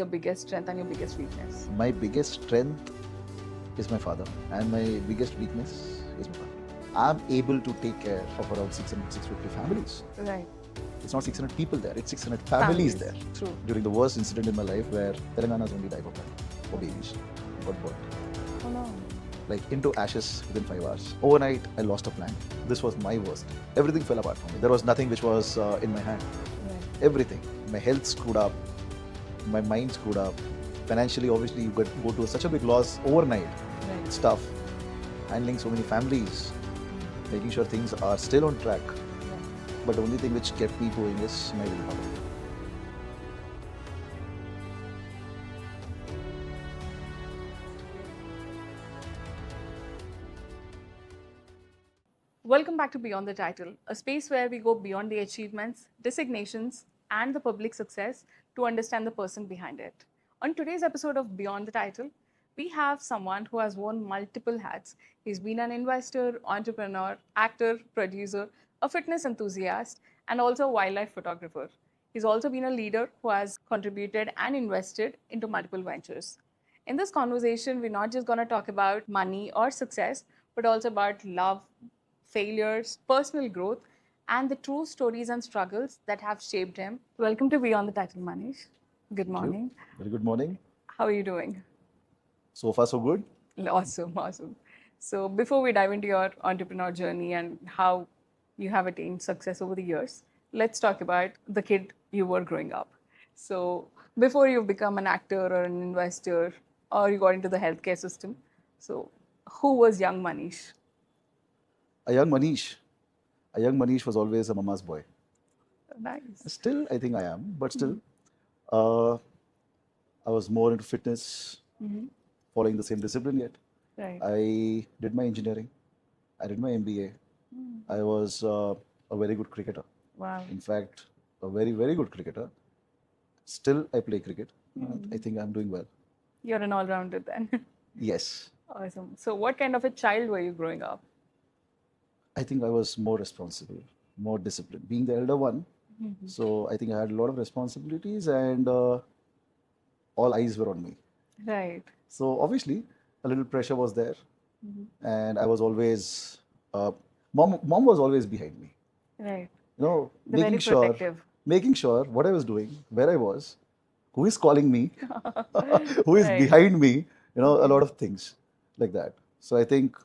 Your biggest strength and your biggest weakness? My biggest strength is my father, and my biggest weakness is my family. I'm able to take care of around 600, 650 families. Right. It's not 600 people there, it's 600 families there. True. During the worst incident in my life where Telangana's only diaper for babies got burnt. Oh no. Like into ashes within 5 hours. Overnight, I lost a plant. This was my worst. Everything fell apart for me. There was nothing which was in my hand. Right. Everything. My health screwed up. My mind screwed up. Financially, obviously, you go to such a big loss overnight. Right. Stuff. Handling so many families. Making sure things are still on track. Yeah. But the only thing which kept me going is my willpower. Welcome back to Beyond the Title, a space where we go beyond the achievements, designations, and the public success to understand the person behind it. On today's episode of Beyond the Title, we have someone who has worn multiple hats. He's been an investor, entrepreneur, actor, producer, a fitness enthusiast, and also a wildlife photographer. He's also been a leader who has contributed and invested into multiple ventures. In this conversation, we're not just going to talk about money or success, but also about love, failures, personal growth, and the true stories and struggles that have shaped him. Welcome to Beyond the Title, Manish. Good morning. Very good morning. How are you doing? So far, so good. Awesome, awesome. So, before we dive into your entrepreneur journey and how you have attained success over the years, let's talk about the kid you were growing up. So, before you've become an actor or an investor or you got into the healthcare system, so who was young Manish? A young Manish. A young Manish was always a mama's boy. Nice. Still, I think I am, but still, uh, I was more into fitness, following the same discipline yet. Right. I did my engineering. I did my MBA. I was a very good cricketer. Wow. In fact, a very, very good cricketer. Still, I play cricket. I think I'm doing well. You're an all-rounder then. Yes. Awesome. So, what kind of a child were you growing up? I think I was more responsible, more disciplined. Being the elder one, so I think I had a lot of responsibilities and all eyes were on me. Right. So obviously, a little pressure was there, and I was always, mom was always behind me. Right. You know, They're very protective. making sure what I was doing, where I was, who is calling me, who is Right. behind me. You know, a lot of things like that. So I think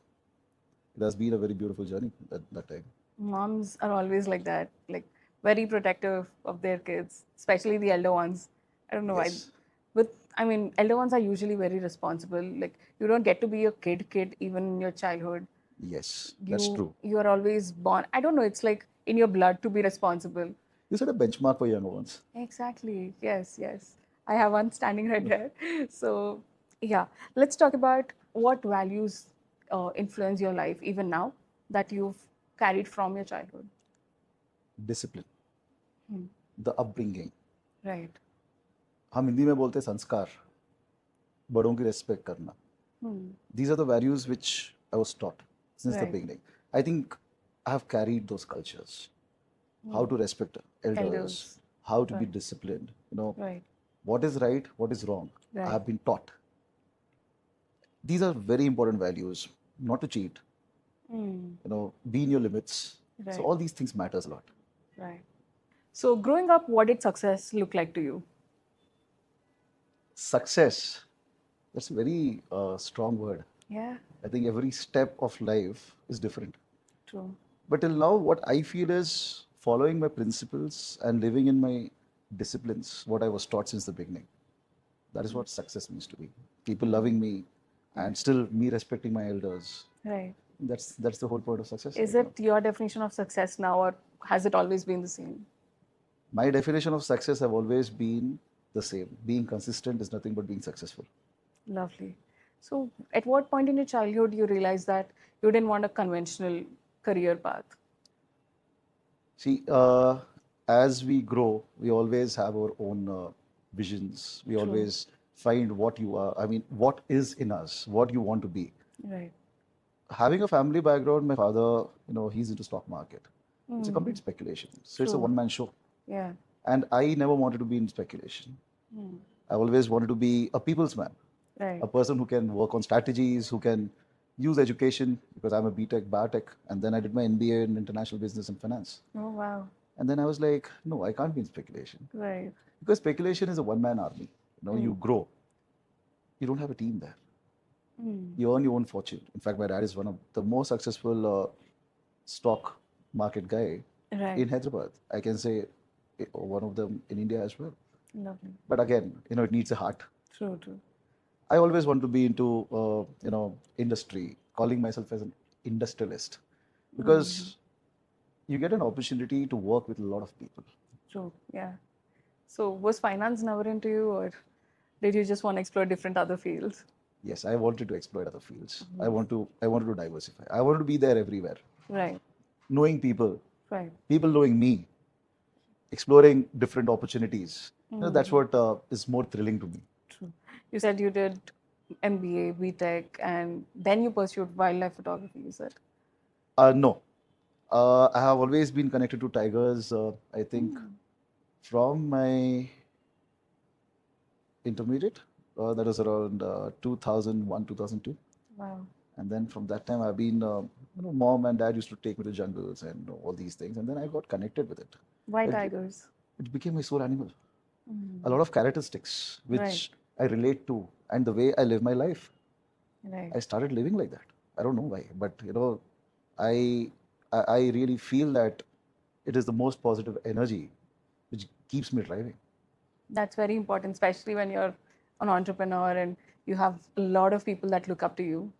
it has been a very beautiful journey at that time. Moms are always like that, like very protective of their kids, especially the elder ones. I don't know Yes. why. Elder ones are usually very responsible. Like, you don't get to be a kid even in your childhood. Yes, that's true. You are always born. I don't know, it's like in your blood to be responsible. You set a benchmark for younger ones. Exactly. Yes, yes. I have one standing right there. So, yeah, let's talk about what values influence your life even now that you've carried from your childhood. Discipline, the upbringing. Right. हम हिंदी में बोलते हैं संस्कार, बड़ों की respect करना. These are the values which I was taught since the Right. beginning. I think I have carried those cultures. How to respect elders, how to be disciplined. You know, Right. what is right, what is wrong. Right. I have been taught. These are very important values. Not to cheat. You know, be in your limits. Right. So all these things matters a lot. Right. So, growing up, what did success look like to you? Success. That's a very strong word. Yeah, I think every step of life is different. true. But till now, what I feel is following my principles and living in my disciplines, what I was taught since the beginning. That is what success means to me. People loving me and still me respecting my elders. Right. That's the whole point of success. Is it your definition of success now, or has it always been the same? My definition of success have always been the same. Being consistent is nothing but being successful. Lovely. So, at what point in your childhood you realized that you didn't want a conventional career path? See, as we grow, we always have our own visions. We always find what you are. I mean, what is in us, what you want to be. Right. Having a family background, my father, you know, he's into stock market. It's a complete speculation. So it's a one-man show. Yeah. And I never wanted to be in speculation. I always wanted to be a people's man, Right. a person who can work on strategies, who can use education, because I'm a BTech, Biotech, and then I did my MBA in international business and finance. Oh, wow. And then I was like, no, I can't be in speculation, Right. because speculation is a one-man army. You grow, you don't have a team there. You earn your own fortune. In fact, my dad is one of the most successful stock market guy Right. in Hyderabad. I can say one of them in India as well. Lovely. But again, it needs a heart. True, true. I always want to be into, industry, calling myself as an industrialist, because you get an opportunity to work with a lot of people. True. Yeah. So was finance never into you, or did you just want to explore different other fields? Yes, I wanted to exploit other fields. I wanted to diversify. I wanted to be there everywhere, Right. knowing people, Right. people knowing me, exploring different opportunities. That's what is more thrilling to me. True. You said you did MBA, BTech, and then you pursued wildlife photography, you said? No, I have always been connected to tigers. I think from my intermediate, that was around 2001, 2002. Wow. And then from that time, I've been, mom and dad used to take me to jungles and all these things. And then I got connected with it. Why It, tigers? it became my soul animal. A lot of characteristics which Right. I relate to, and the way I live my life. Right. I started living like that. I don't know why, but I I really feel that it is the most positive energy which keeps me driving. That's very important, especially when you're an entrepreneur and you have a lot of people that look up to you.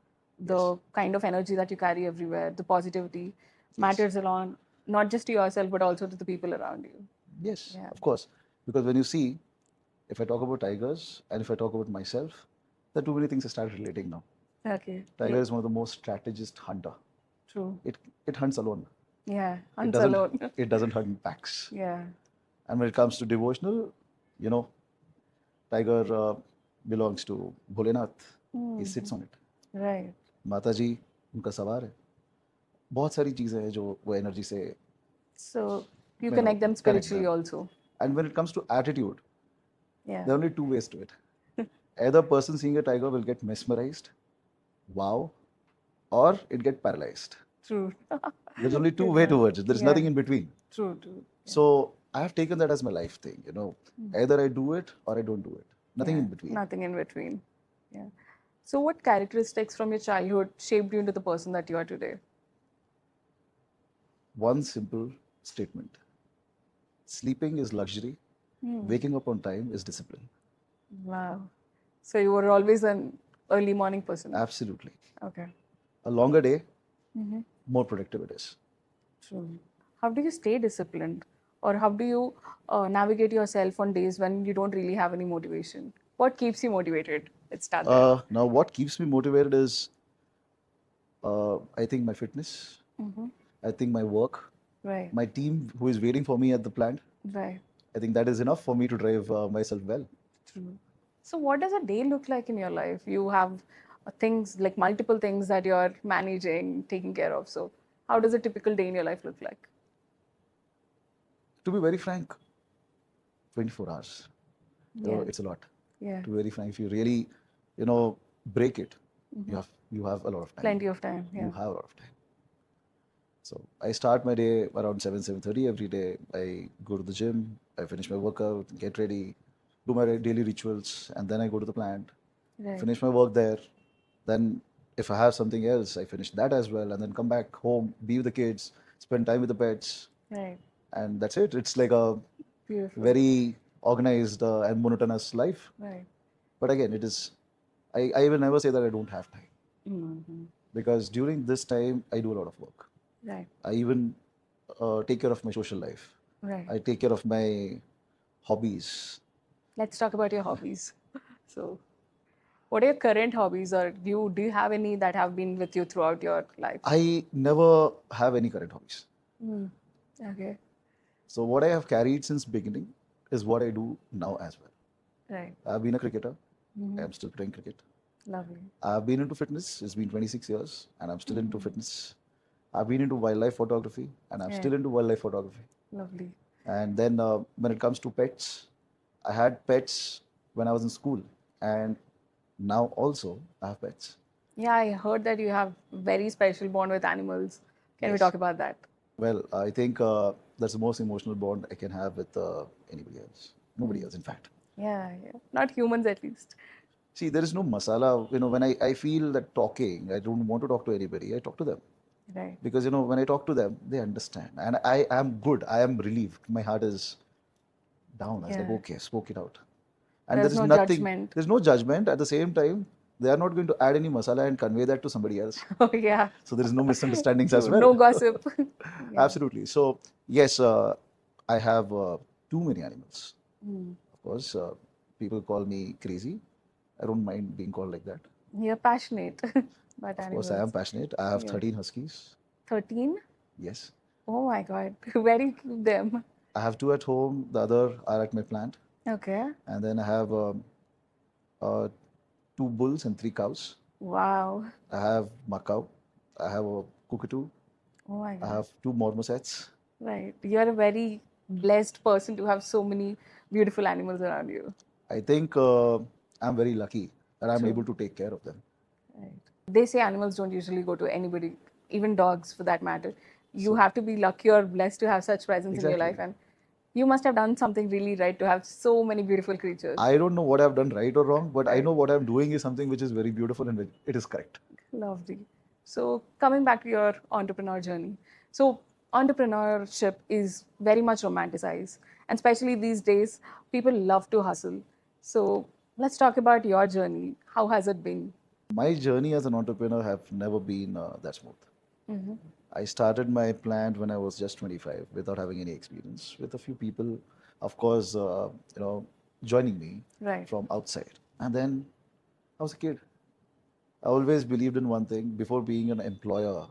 The kind of energy that you carry everywhere, the positivity matters a lot, not just to yourself, but also to the people around you. Yes, Yeah. of course. Because when you see, if I talk about tigers and if I talk about myself, there are too many things I start relating now. Okay. Tiger is one of the most strategist hunter. True. It hunts alone. Yeah. It Hunts doesn't alone. it doesn't hunt in packs. Yeah. And when it comes to devotional, you know, tiger belongs to Bholenath. He sits on it. Right. माता जी उनका सवार है. बहुत सारी चीजें हैं जो वो एनर्जी से So you connect them connect spiritually them. also. And when it comes to attitude, Yeah. there are only two ways to it. Either person seeing a tiger will get mesmerized, wow, or it get paralyzed. True. There's only two way towards it. There's Yeah. nothing in between. True, true. So I have taken that as my life thing. Either I do it or I don't do it. Nothing Yeah, in between. Nothing in between. Yeah. So what characteristics from your childhood shaped you into the person that you are today? One simple statement: sleeping is luxury. Waking up on time is discipline. Wow. So you were always an early morning person. Absolutely. Okay. A longer day, more productive it is. True. How do you stay disciplined? Or how do you navigate yourself on days when you don't really have any motivation? What keeps you motivated? Let's start there. Now, what keeps me motivated is, I think, my fitness. I think my work, Right. my team who is waiting for me at the plant. Right. I think that is enough for me to drive myself well. True. So, what does a day look like in your life? You have things like multiple things that you're managing, taking care of. So, how does a typical day in your life look like? To be very frank, 24 hours. Yeah. It's a lot. Yeah. To be very frank, if you really, break it, you have a lot of time. Plenty of time. Yeah. You have a lot of time. So I start my day around 7:30 every day. I go to the gym, I finish my workout, get ready, do my daily rituals, and then I go to the plant, Right. finish my work there. Then if I have something else, I finish that as well, and then come back home, be with the kids, spend time with the pets, Right. and that's it. It's like a Beautiful. very organized and monotonous life. Right. But again, it is. I will never say that I don't have time, Mm-hmm. because during this time I do a lot of work. Right. I even take care of my social life. Right. I take care of my hobbies. Let's talk about your hobbies. So, what are your current hobbies, or do you have any that have been with you throughout your life? I never have any current hobbies. Okay. So what I have carried since beginning is what I do now as well. Right. I've been a cricketer. I'm still playing cricket. Lovely. I've been into fitness. It's been 26 years, and I'm still into fitness. I've been into wildlife photography, and I'm still into wildlife photography. Lovely. And then when it comes to pets, I had pets when I was in school, and now also I have pets. Yeah, I heard that you have very special bond with animals. Can we Yes. talk about that? Well, I think that's the most emotional bond I can have with anybody else. Nobody else, in fact. Yeah, yeah. Not humans at least. See, there is no masala. When I feel that talking, I don't want to talk to anybody. I talk to them. Right. Because, when I talk to them, they understand. And I am good. I am relieved. My heart is down. I was like, Yeah. okay, spoke it out. And there There's is no nothing, judgment. there's no judgment. At the same time, they are not going to add any masala and convey that to somebody else. Oh, yeah. So there is no misunderstandings as True. well. No gossip. Yeah. Absolutely. So, yes, I have too many animals. Hmm. Of course, people call me crazy. I don't mind being called like that. You're passionate about Of course, I am animals. passionate. I have Yeah. 13 huskies. 13? Yes. Oh my God. Very cute them. I have two at home. The other are at my plant. Okay. And then I have uh, two bulls and three cows. Wow. I have Macau. I have a cockatoo. Oh my I God. have two marmosets. Right. You're a very blessed person to have so many beautiful animals around you. I think I'm very lucky that I'm True. able to take care of them. Right. They say animals don't usually go to anybody, even dogs for that matter. You So- have to be lucky or blessed to have such presence in your life, Exactly. and you must have done something really right to have so many beautiful creatures. I don't know what I've done right or wrong, but I Right. know what I'm doing is something which is very beautiful and it is correct. Lovely. So, coming back to your entrepreneur journey. So, entrepreneurship is very much romanticized, and especially these days, people love to hustle. So, let's talk about your journey. How has it been? My journey as an entrepreneur have never been that smooth. Mm-hmm. I started my plant when I was just 25 without having any experience with a few people, of course, joining me Right. from outside. And then I was a kid. I always believed in one thing before being an employer,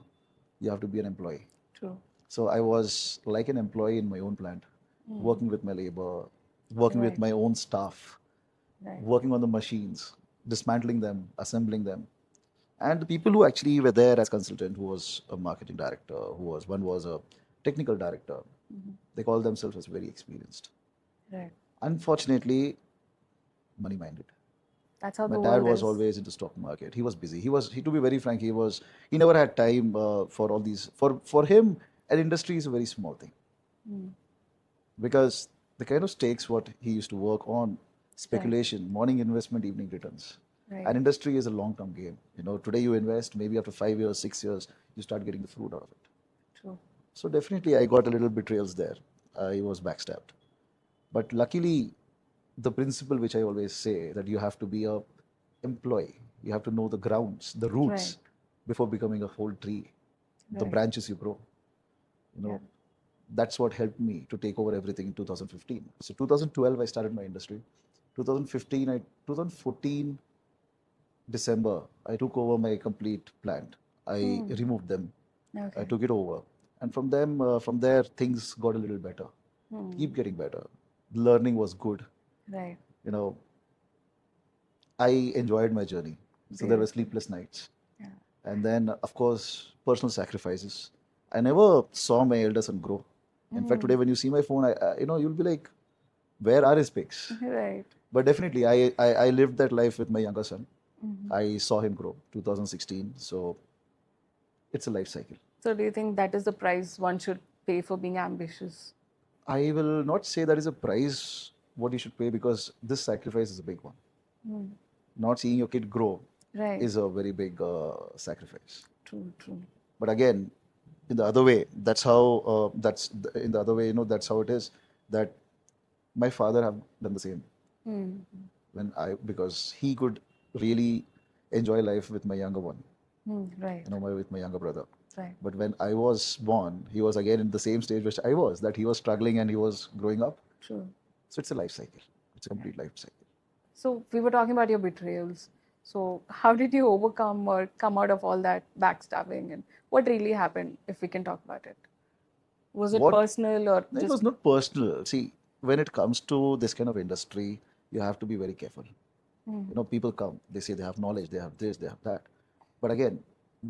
you have to be an employee. True. So I was like an employee in my own plant, working with my labor, working with Right. my own staff, Right. working on the machines, dismantling them, assembling them. And the people who actually were there as consultant, who was a marketing director, one was a technical director, they call themselves as very experienced. Right. Unfortunately, money minded. That's how My the dad world was is. always into stock market. He was busy. To be very frank, he never had time for all these. For him, an industry is a very small thing because the kind of stakes what he used to work on, speculation, morning investment, evening returns. Right. An industry is a long-term game. Today you invest, maybe after 5 years, 6 years, you start getting the fruit out of it. True. So definitely, I got a little betrayals there. I was backstabbed, but luckily, the principle which I always say that you have to be a employee. You have to know the grounds, the roots, before becoming a whole tree. The Right. branches you grow. Yeah. That's what helped me to take over everything in 2015. So 2012, I started my industry. 2014 December, I took over my complete plant. I removed them. Okay. I took it over, and from there, things got a little better. Keep getting better. The learning was good. Right. You know, I enjoyed my journey. So there were sleepless nights. Yeah. And then, of course, personal sacrifices. I never saw my elder son grow. In fact, today when you see my phone, you'll be like, where are his pics? Right. But definitely, I lived that life with my younger son. I saw him grow, 2016. So it's a life cycle. So, do you think that is the price one should pay for being ambitious? I will not say that is a price what you should pay because this sacrifice is a big one. Not seeing your kid grow Right. is a very big sacrifice. True. True. But again, in the other way, that's how in the other way, that's how it is. That my father have done the same because he could really enjoy life with my younger one, Right. with my younger brother. Right. But when I was born, he was again in the same stage which I was, that he was struggling and he was growing up. True. So it's a life cycle. It's a complete life cycle. So, we were talking about your betrayals. So, how did you overcome or come out of all that backstabbing, and what really happened? If we can talk about it, was it What- personal or It just was not personal. See, when it comes to this kind of industry, you have to be very careful. People come, they say they have knowledge, they have this, they have that. But again,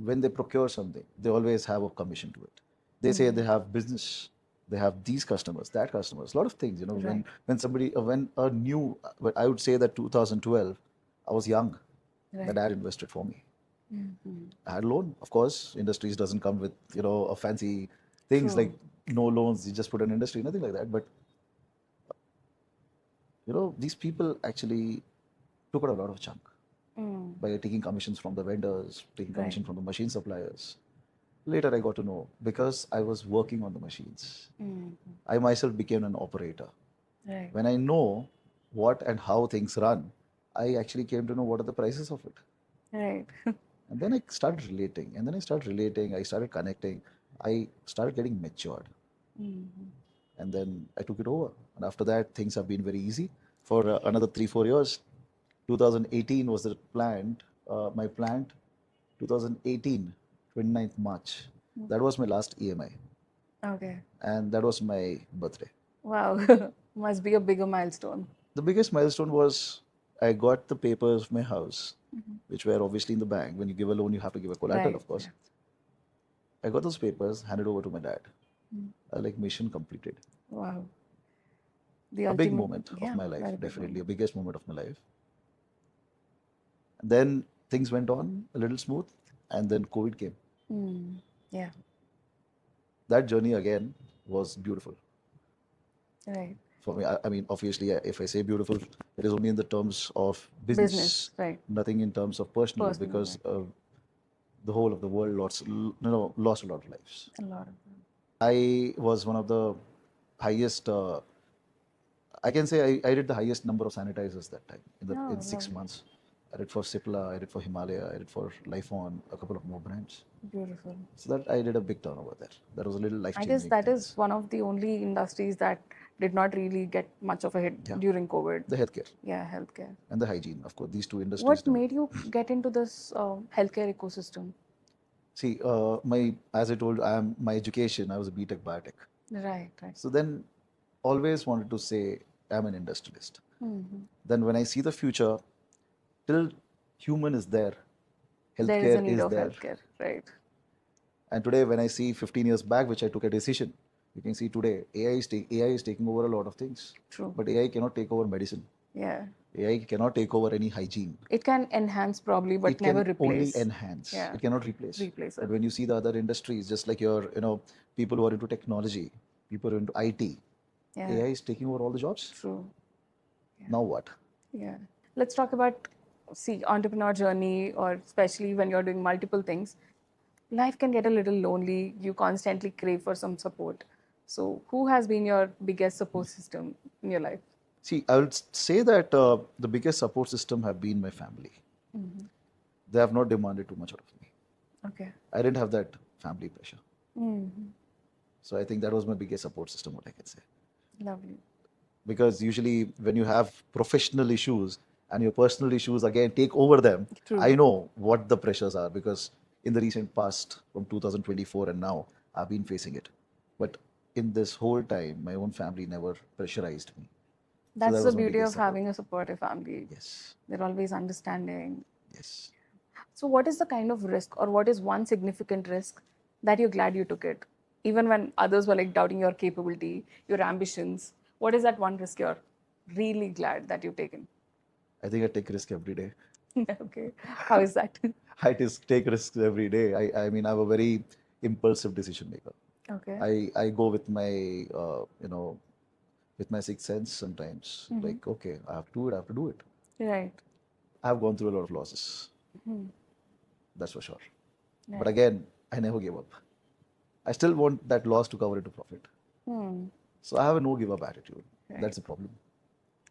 when they procure something, they always have a commission to it. They say they have business. They have these customers, that customers, a lot of things. You know, Right. when somebody when a new, but I would say that 2012, I was young. My Right. dad invested for me. Mm-hmm. I had a loan, of course. Industries doesn't come with a fancy things like True. no loans. You just put an industry, nothing like that. But these people actually took out a lot of chunk Mm. by taking commissions from the vendors, taking Right. commission from the machine suppliers. Later, I got to know because I was working on the machines. Mm-hmm. I myself became an operator. Right. When I know what and how things run, I actually came to know what are the prices of it. Right. And then I started relating. And then I started relating. I started connecting. I started getting matured. Mm-hmm. And then I took it over. And after that, things have been very easy for another 3-4 years. 2018 was the plant, my plant, 2018, 29th March. That was my last EMI. Okay. And that was my birthday. Wow. Must be a bigger milestone. The biggest milestone was I got the papers of my house, which were obviously in the bank. When you give a loan, you have to give a collateral, Right. of course. Yeah. I got those papers, handed over to my dad. Like mission completed. Wow. The A big ultimate. moment of Yeah. my life, Very big definitely a moment. biggest moment of my life. And then things went on a little smooth, and then COVID came. Mm. Yeah. That journey again was beautiful Right. for me. I mean, obviously, if I say beautiful, it is only in the terms of business, Business. Right. nothing in terms of personal, Personal. because Right. the whole of the world lost a lot of lives. A lot of them. I was one of the highest. I can say I did the highest number of sanitizers that time in Oh, 6 months. I did for Cipla, I did for Himalaya, I did for Lifeon, a couple of more brands. beautiful. So that I did a big turnover there. That was a little life I guess changing that is things. one of the only industries that did not really get much of a hit Yeah, during COVID. the healthcare Yeah, healthcare. and the hygiene, of course, these two industries. What made you get into this healthcare ecosystem? See, as I told, my education. I was a BTech biotech. Right, right. So then, always wanted to say I'm an industrialist. Mm-hmm. Then when I see the future, till human is there, There is a healthcare need is of there. healthcare, right? And today, when I see 15 years back, which I took a decision, you can see today AI is taking over a lot of things. True. But AI cannot take over medicine. Yeah. AI cannot take over any hygiene. It can enhance probably, but It never can only replace. enhance. Yeah. It cannot replace. Replace But it. when you see the other industries, just like people who are into technology, people who are into IT, Yeah. AI is taking over all the jobs. True. Now what? Yeah. Let's talk about, see, entrepreneur journey, or especially when you're doing multiple things. Life can get a little lonely. You constantly crave for some support. So, who has been your biggest support system in your life? See, I would say that the biggest support system have been my family. They have not demanded too much out of me. Okay. I didn't have that family pressure. Mm-hmm. So I think that was my biggest support system, what I can say. Lovely. Because usually when you have professional issues and your personal issues again take over them, True. I know what the pressures are, because in the recent past, from 2024 and now, I've been facing it. But in this whole time, my own family never pressurized me. So That's that the was my beauty biggest of support. having a supportive family. Yes. They're always understanding. Yes. So, what is the kind of risk, or what is one significant risk that you're glad you took it? Even when others were like doubting your capability, your ambitions, what is that one risk you're really glad that you've taken? I think I take risk every day. Okay. How is that? I just take risks every day. I mean, I'm a very impulsive decision maker. Okay. I go with my, with my sixth sense sometimes. Like, okay, I have to do it, I have to do it. Right. I've gone through a lot of losses. That's for sure. But Right. again, I never give up. I still want that loss to cover into profit. Hmm. So I have a no give up attitude. Right. That's the problem.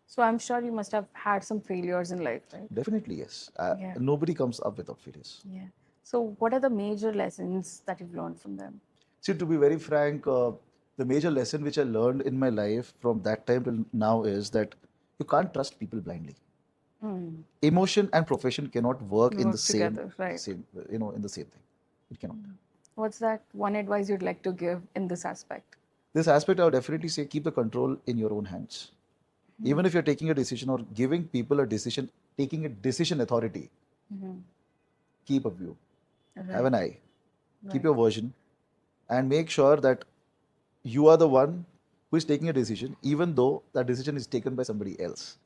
So I'm sure you must have had some failures in life, right? Definitely, yes. Yeah. Nobody comes up without failures. Yeah. So what are the major lessons that you've learned from them? See, to be very frank, the major lesson which I learned in my life from that time till now is that you can't trust people blindly. Emotion and profession cannot work in the Work together, right? in the same thing. It cannot. What's that one advice you'd like to give in this aspect? This aspect, I would definitely say, keep the control in your own hands. Even if you're taking a decision or giving people a decision, taking a decision authority, keep a view, have an eye, keep Right. your version, and make sure that you are the one who is taking a decision, even though that decision is taken by somebody else.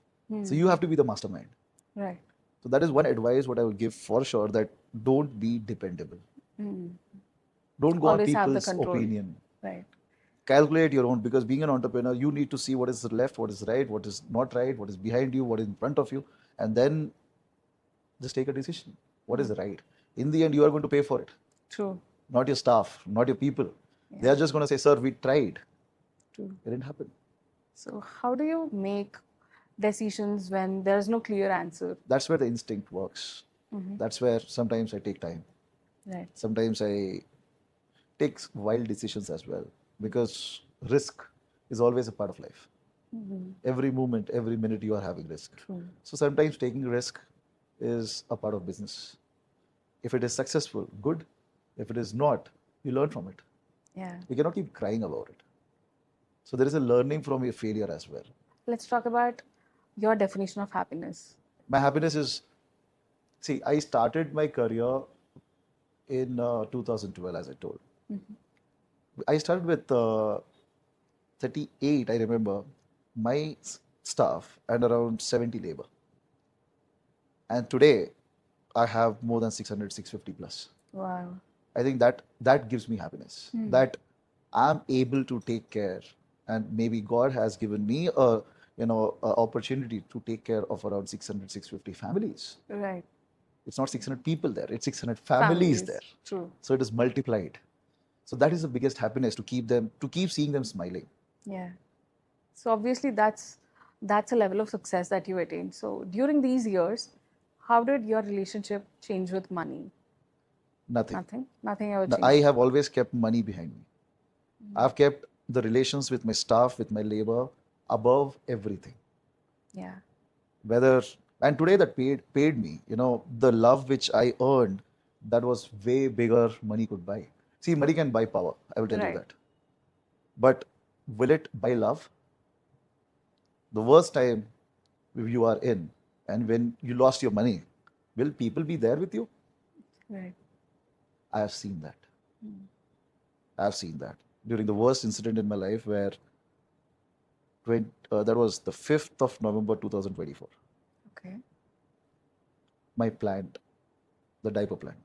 So you have to be the mastermind. Right. So that is one advice what I would give for sure, that don't be dependable. Don't go on Always have the people's control. opinion. Right. Calculate your own, because being an entrepreneur, you need to see what is left, what is right, what is not right, what is behind you, what is in front of you, and then just take a decision. What is right? In the end, you are going to pay for it. True. Not your staff, not your people. They are just going to say, sir, we tried. True. It didn't happen. So how do you make decisions when there's no clear answer? That's where the instinct works. That's where sometimes I take time. Right. Sometimes I take wild decisions as well, because risk is always a part of life. Every moment, every minute you are having risk. True. So sometimes taking risk is a part of business. If it is successful, good. If it is not, you learn from it. Yeah. You cannot keep crying about it. So there is a learning from your failure as well. Let's talk about your definition of happiness. My happiness is, see, I started my career in 2012, as I told. I started with 38, I remember, my staff and around 70 labor. And today, I have more than 600, 650 plus. Wow. I think that gives me happiness. That I'm able to take care, and maybe God has given me a opportunity to take care of around 600, 650 families. Right. It's not 600 people there; it's 600 families there. True. So it is multiplied. So that is the biggest happiness, to keep seeing them smiling. Yeah. So obviously that's a level of success that you attained. So during these years, how did your relationship change with money? Nothing. Nothing ever changed. I have always kept money behind me. I've kept the relations with my staff, with my labor, above everything. Yeah. And today that paid me, the love which I earned, that was way bigger money could buy. See, money can buy power, I will tell you that. But will it buy love? The worst time you are in, and when you lost your money, will people be there with you? Right. I have seen that. I have seen that during the worst incident in my life, where that was the 5th of November 2024. Okay. My plant, the diaper plant,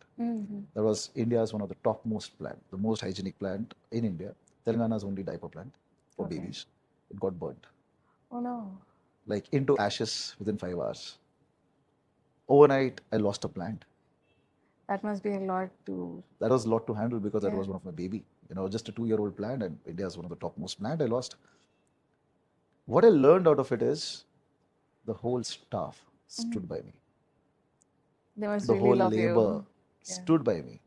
that was India's one of the topmost plant, the most hygienic plant in India. Telangana's only diaper plant for babies. It got burnt. Oh no. Like into ashes within 5 hours. Overnight, I lost a plant. That must be a lot to. That was a lot to handle, because that was one of my baby. Just a 2-year-old plant, and India's one of the topmost plant I lost. What I learned out of it is, the whole staff stood by me. They must The really whole love labor you. stood by me.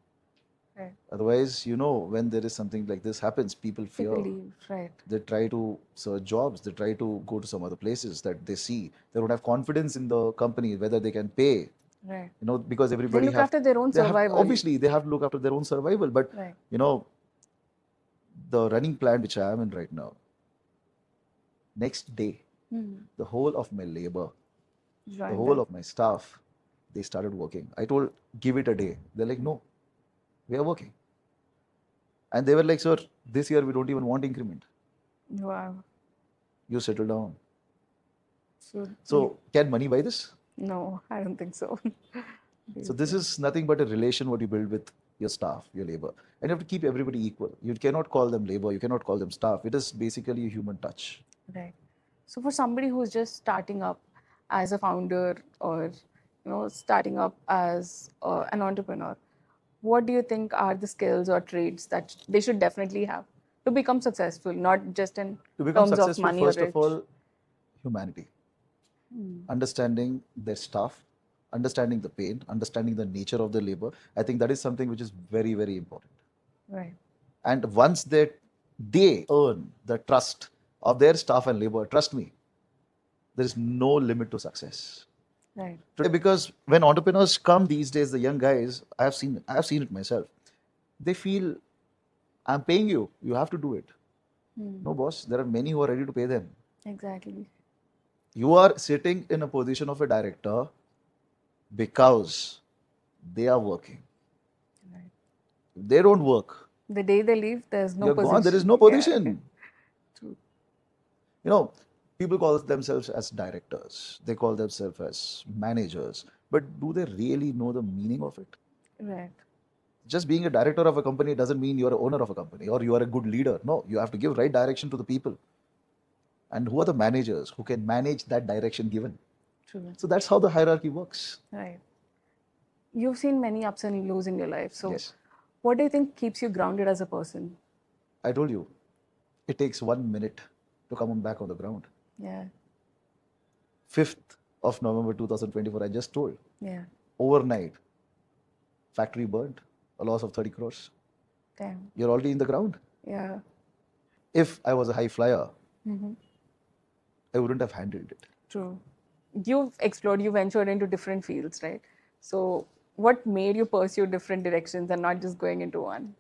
Right. Otherwise, when there is something like this happens, people fear. People leave. Right. They try to search jobs. They try to go to some other places that they see. They don't have confidence in the company, whether they can pay. Right. Because everybody They look after their own survival. Obviously, they have to look after their own survival. But Right. The running plant which I am in right now, next day, the whole of my labor, the whole of my staff, they started working. I told, give it a day. They're like, no, we are working. And they were like, sir, this year we don't even want increment. Wow. You settle down. So can money buy this? no, I don't think so. So this is nothing but a relation what you build with your staff, your labor. And you have to keep everybody equal. You cannot call them labor. You cannot call them staff. It is basically a human touch. Right. So for somebody who's just starting up as a founder, or starting up as an entrepreneur, what do you think are the skills or traits that they should definitely have to become successful, not just in To become terms of successful, money first or of all, humanity. Understanding their staff, understanding the pain, understanding the nature of the labor. I think that is something which is very, very important. Right. And once they earn the trust of their staff and labor, trust me, there is no limit to success. Right. Today, because when entrepreneurs come these days, the young guys, I have seen it myself. They feel, I'm paying you, you have to do it. No, boss, there are many who are ready to pay them. Exactly. You are sitting in a position of a director because they are working. Right. If they don't work, The day they leave, there's no You're gone. There is position. no Yeah. position. True. You know, people call themselves as directors. They call themselves as managers. But do they really know the meaning of it? Right. Just being a director of a company doesn't mean you're an owner of a company or you are a good leader. No, you have to give right direction to the people. And who are the managers who can manage that direction given? True. So that's how the hierarchy works. Right. You've seen many ups and lows in your life. So, Yes. what do you think keeps you grounded as a person? I told you, it takes 1 minute to come on back on the ground. Yeah. 5th of November 2024, I just told. Yeah. Overnight, factory burned, a loss of 30 crores. Damn. You're already in the ground. Yeah. If I was a high flyer, Mm-hmm. I wouldn't have handled it. True. You've explored, you ventured into different fields, right? So, what made you pursue different directions and not just going into one?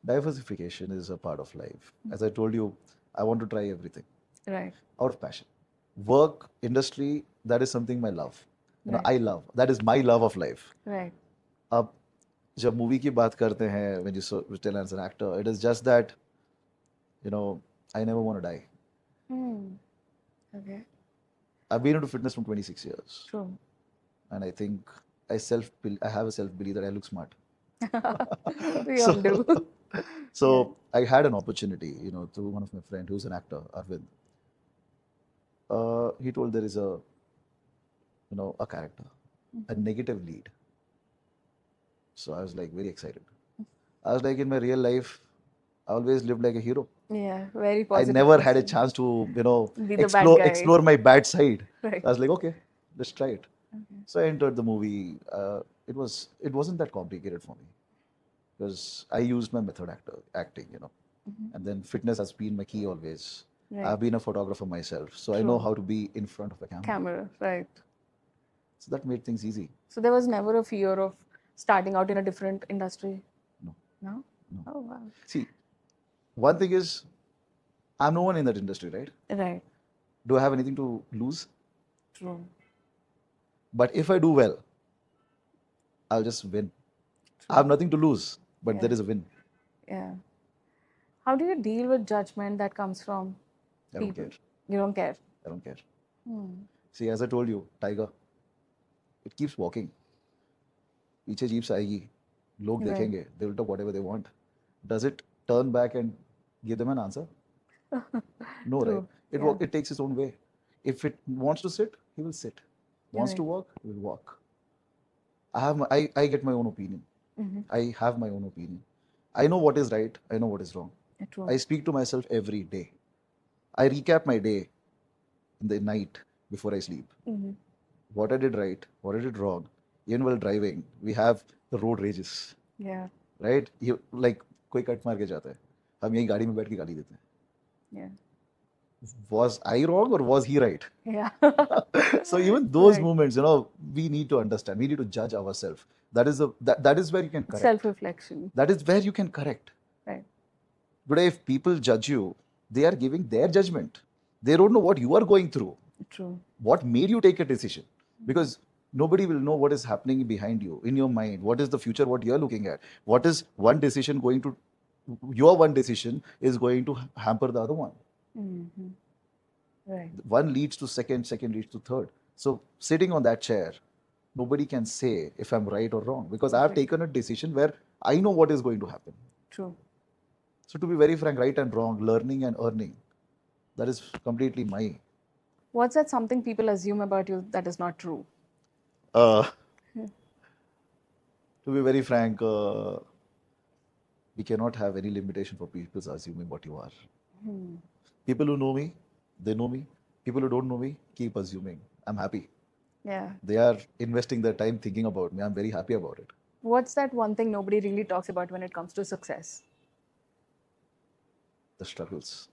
Diversification is a part of life. As I told you, I want to try everything Right. out of passion. Work, industry, that is something my love. Right. I love. That is my love of life. Right. अब जब movie की बात करते हैं, when you tell as an actor, it is just that, I never want to die. Okay. I've been into fitness from 26 years. True. And I think I have a self-belief that I look smart. We all do. So I had an opportunity, through one of my friend who's an actor, Arvind. He told there is a character, a negative lead. So I was like very excited. I was like, in my real life, I always lived like a hero. Yeah, very I positive. never had a chance to, Be the bad guy. explore my bad side. Right. I was like, okay, let's try it. So I entered the movie. It wasn't that complicated for me because I used my method acting, and then fitness has been my key always. Right. I've been a photographer myself, so I know how to be in front of the camera. Right. So that made things easy. So there was never a fear of starting out in a different industry? No. No? Oh, wow. See, one thing is, I'm no one in that industry, right? Right. Do I have anything to lose? True. But if I do well, I'll just win. I have nothing to lose, but there is a win. Yeah. How do you deal with judgment that comes from I don't people? care. You don't care? I don't care. See, as I told you, tiger, it keeps walking. पीछे jeep से आएगी, लोग देखेंगे, they will talk whatever they want. Does it turn back and give them an answer? No, right? It takes its own way. If it wants to sit, he will sit. Wants to walk, he will walk. I get my own opinion. I have my own opinion. I know what is right. I know what is wrong. True. I speak to myself every day. I recap my day in the night before I sleep. What I did right, what I did wrong. Even while driving, we have the road rages. Yeah. Right? You like कोई cut मार के जाता है. हम यही गाड़ी में बैठ के गाली देते हैं. Yeah. Was I wrong or was he right? Yeah. So even those moments, we need to understand. We need to judge ourselves. That is where you can correct. Self-reflection. That is where you can correct. Right. Today, if people judge you, they are giving their judgment. They don't know what you are going through. True. What made you take a decision? Because nobody will know what is happening behind you, in your mind. What is the future, what you're looking at? What is one decision going to, your one decision is going to hamper the other one. Right. One leads to second, second leads to third. So sitting on that chair, nobody can say if I'm right or wrong because I have taken a decision where I know what is going to happen. True. So to be very frank, right and wrong, learning and earning, that is completely my. What's that something people assume about you that is not true? To be very frank, we cannot have any limitation for people assuming what you are. People who know me, they know me. People who don't know me, keep assuming. I'm happy. Yeah. They are investing their time thinking about me. I'm very happy about it. What's that one thing nobody really talks about when it comes to success? The struggles.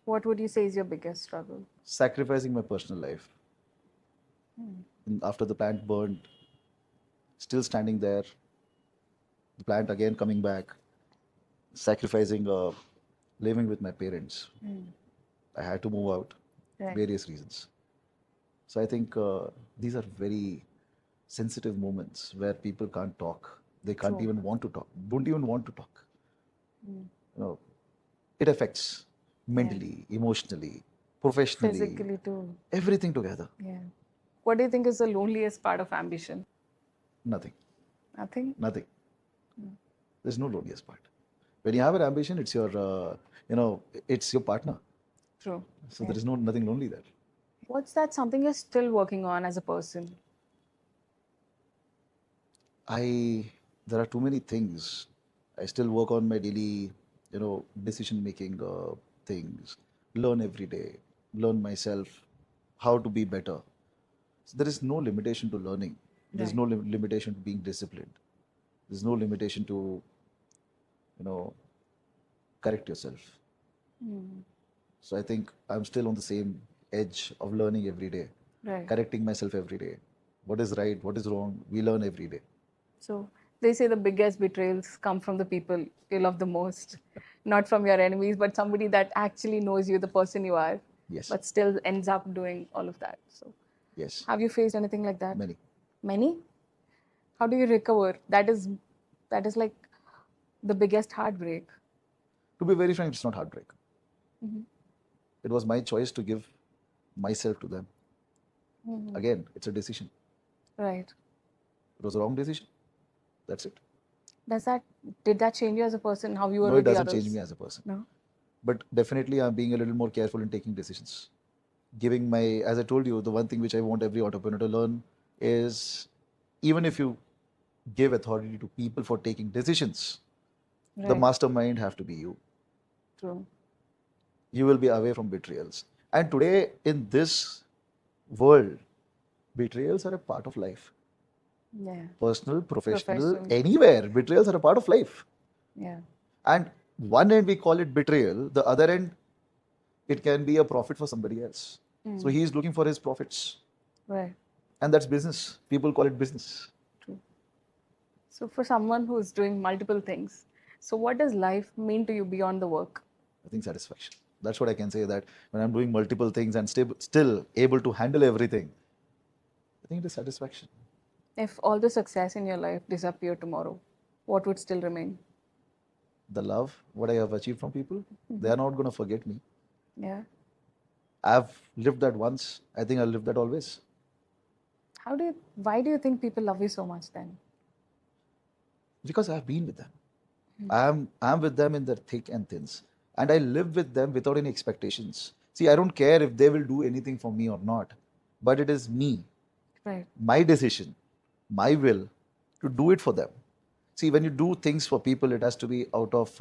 What would you say is your biggest struggle? Sacrificing my personal life. And after the plant burned, still standing there, the plant again coming back, sacrificing living with my parents. I had to move out, various reasons. So I think these are very sensitive moments where people can't talk. They can't True. even want to talk. Don't even want to talk. Mm. You know, it affects Yeah. mentally, emotionally, professionally, Physically too. everything together. Yeah. What do you think is the loneliest part of ambition? Nothing. Nothing? Nothing. There's no loneliest part. When you have an ambition, it's your, it's your partner. True. So Yeah. there is nothing lonely there. What's that something you're still working on as a person? There are too many things. I still work on my daily, decision making things. Learn every day. Learn myself how to be better. So there is no limitation to learning. There's Right. no limitation to being disciplined. There's no limitation to, correct yourself. Mm. So I think I'm still on the same edge of learning every day, Right. correcting myself every day. What is right? What is wrong? We learn every day. So they say the biggest betrayals come from the people you love the most, not from your enemies, but somebody that actually knows you, the person you are, Yes. but still ends up doing all of that. So Yes. have you faced anything like that? Many. Many? How do you recover? That is like the biggest heartbreak. To be very frank, it's not heartbreak. Mm-hmm. It was my choice to give myself to them. Mm-hmm. Again, it's a decision. Right. It was a wrong decision. That's it. Did that change you as a person? How you were No, it with the doesn't change others? me as a person. No. But definitely, I'm being a little more careful in taking decisions. As I told you, the one thing which I want every entrepreneur to learn is even if you give authority to people for taking decisions, the Right. mastermind have to be you. True. You will be away from betrayals. And today, in this world, betrayals are a part of life. Yeah. Personal, professional, Professional. anywhere, betrayals are a part of life. Yeah. And one end we call it betrayal, the other end it can be a profit for somebody else. So he is looking for his profits. Right. And that's business. People call it business. True. So for someone who's doing multiple things, so what does life mean to you beyond the work? I think satisfaction. That's what I can say, that when I'm doing multiple things and still able to handle everything, I think it is satisfaction. If all the success in your life disappeared tomorrow, what would still remain? The love, what I have achieved from people, they are not going to forget me. Yeah. I've lived that once. I think I'll live that always. Why do you think people love you so much then? Because I've been with them. I'm with them in their thick and thins. And I live with them without any expectations. See, I don't care if they will do anything for me or not. But it is me, Right. my decision, my will to do it for them. See, when you do things for people, it has to be out of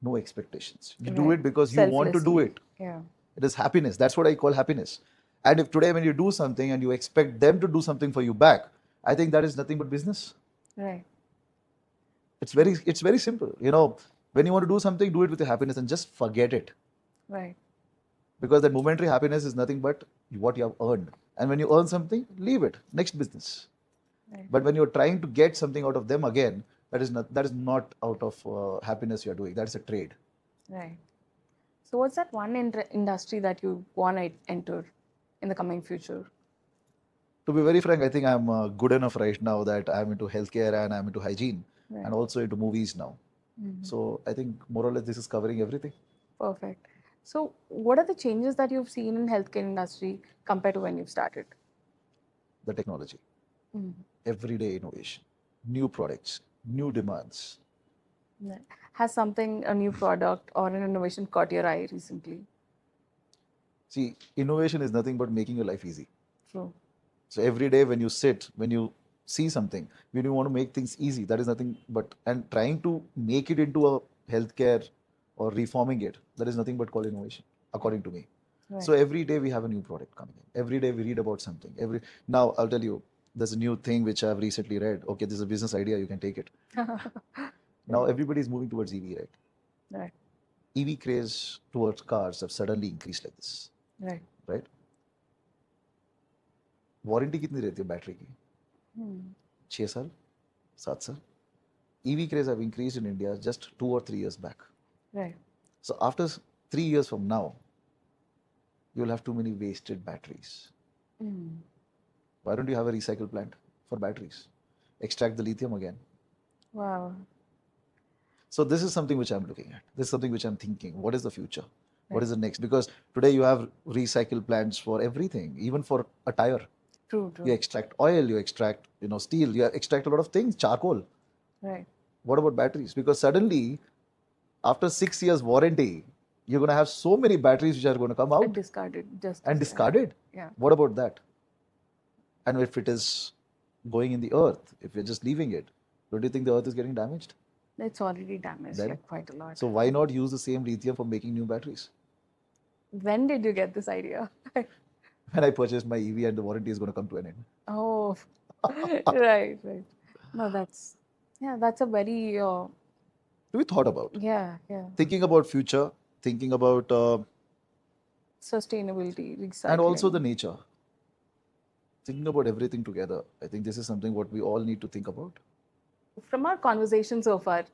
no expectations. You do Right. it because you want to do Selflessly. it. Yeah. It is happiness. That's what I call happiness. And if today, when you do something and you expect them to do something for you back, I think that is nothing but business. Right. It's very simple. When you want to do something, do it with your happiness and just forget it. Right. Because that momentary happiness is nothing but what you have earned. And when you earn something, leave it. Next business. Right. But when you're trying to get something out of them again, that is not out of happiness you're doing. That's a trade. Right. So what's that one industry that you want to enter in the coming future? To be very frank, I think I'm good enough right now that I'm into healthcare and I'm into hygiene Right. and also into movies now. So I think more or less this is covering everything. Perfect. So what are the changes that you've seen in healthcare industry compared to when you started? The technology, everyday innovation, new products, new demands. Right. Has something, a new product or an innovation caught your eye recently? See, innovation is nothing but making your life easy. True. So every day when you sit, when you see something, when you want to make things easy, that is nothing but, and trying to make it into a healthcare or reforming it, that is nothing but called innovation, according to me. Right. So every day we have a new product coming in. Every day we read about something. Now I'll tell you, there's a new thing which I've recently read. Okay, this is a business idea, you can take it. Now everybody is moving towards EV, right? Right. EV craze towards cars have suddenly increased like this, Right. right? Warranty कितनी रहती है battery की? 6 साल, 7 साल. EV craze have increased in India just 2 or 3 years back. Right. So after 3 years from now, you will have too many wasted batteries. Why don't you have a recycle plant for batteries? Extract the lithium again, Wow. So this is something which I'm looking at. This is something which I'm thinking. What is the future? What Right. is the next? Because today you have recycle plants for everything, even for a tire. True, You true. extract oil, you extract, steel, you extract a lot of things, charcoal. Right. What about batteries? Because suddenly, after 6 years warranty, you're going to have so many batteries which are going to come And out discarded just and as discarded. yeah. What about that? And if it is going in the earth, if you're just leaving it, don't you think the earth is getting damaged? It's already damaged, yeah, Then, quite a lot. so why not use the same lithium for making new batteries? When did you get this idea? When I purchased my EV and the warranty is going to come to an end. Oh, right, right. No, that's a very, To be thought about. yeah, yeah. Thinking about future, thinking about, Sustainability, and also recycling. the nature. Thinking about everything together. I think this is something what we all need to think about. From our conversation so far,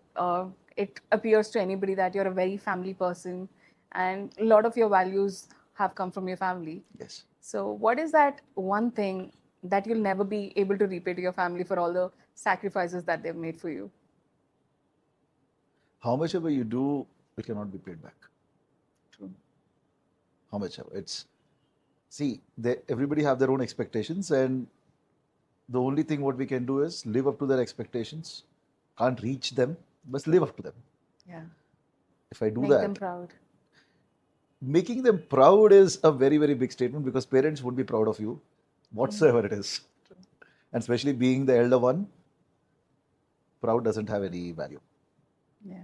it appears to anybody that you're a very family person and a lot of your values have come from your family. Yes. So, what is that one thing that you'll never be able to repay to your family for all the sacrifices that they've made for you? How much ever you do, it cannot be paid back. True. How much ever. See, everybody have their own expectations, and the only thing what we can do is live up to their expectations. Can't reach them, but live up to them. Yeah. If I do Make them that, proud. making them proud is a very, very big statement because parents would be proud of you, whatsoever it is. And especially being the elder one, proud doesn't have any value. Yeah.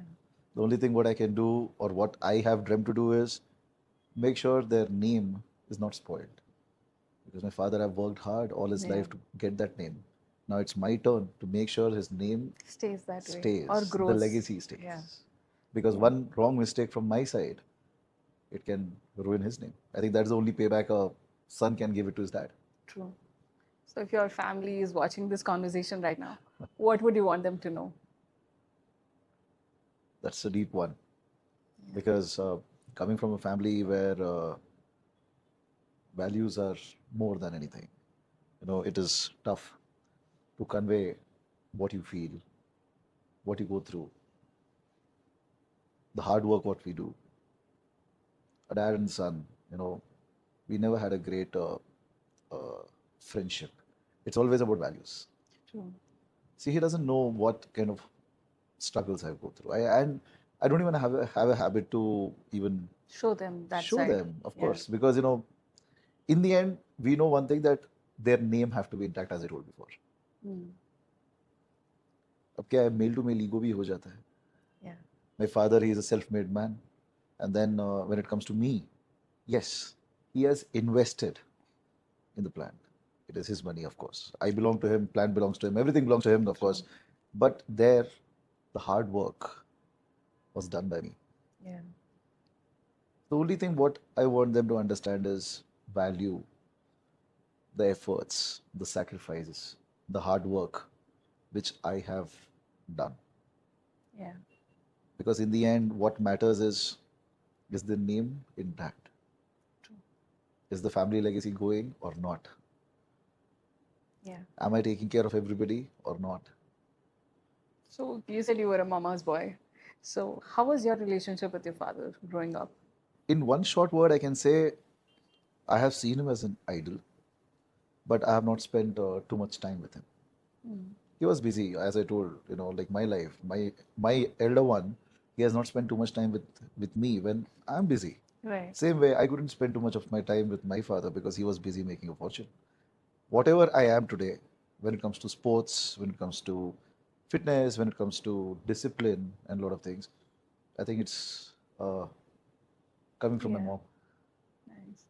The only thing what I can do or what I have dreamt to do is make sure their name is not spoiled. Because my father have worked hard all his Yeah. life to get that name. Now it's my turn to make sure his name Stays that way. stays, Or the grows. legacy stays. Yeah. Because one wrong mistake from my side, it can ruin his name. I think that's the only payback a son can give it to his dad. True. So, if your family is watching this conversation right now, what would you want them to know? That's a deep one. Because coming from a family where values are more than anything, it is tough to convey what you feel, what you go through, the hard work what we do. A dad and son, we never had a great friendship. It's always about values. True. See, he doesn't know what kind of struggles I go through. And I don't even have a habit to even Show them that show side. them, of Yeah. course, because in the end, we know one thing that their name have to be intact, as I told before. Mm. अब क्या है, mail to male ego भी हो जाता है. Yeah. My father, he is a self-made man, and then when it comes to me, yes, he has invested in the plant. It is his money, of course. I belong to him, plant belongs to him, everything belongs to him, of course. But there, the hard work was done by me. Yeah. The only thing what I want them to understand is value the efforts, the sacrifices, the hard work which I have done. Yeah. Because in the end, what matters is the name intact? True. Is the family legacy going or not? Yeah. Am I taking care of everybody or not? So you said you were a mama's boy. So how was your relationship with your father growing up? In one short word, I can say I have seen him as an idol, but I have not spent too much time with him. He was busy, as I told, like my life. My elder one, he has not spent too much time with me when I'm busy. Right. Same way, I couldn't spend too much of my time with my father because he was busy making a fortune. Whatever I am today, when it comes to sports, when it comes to fitness, when it comes to discipline and a lot of things, I think it's coming from my Yeah. mom. Nice.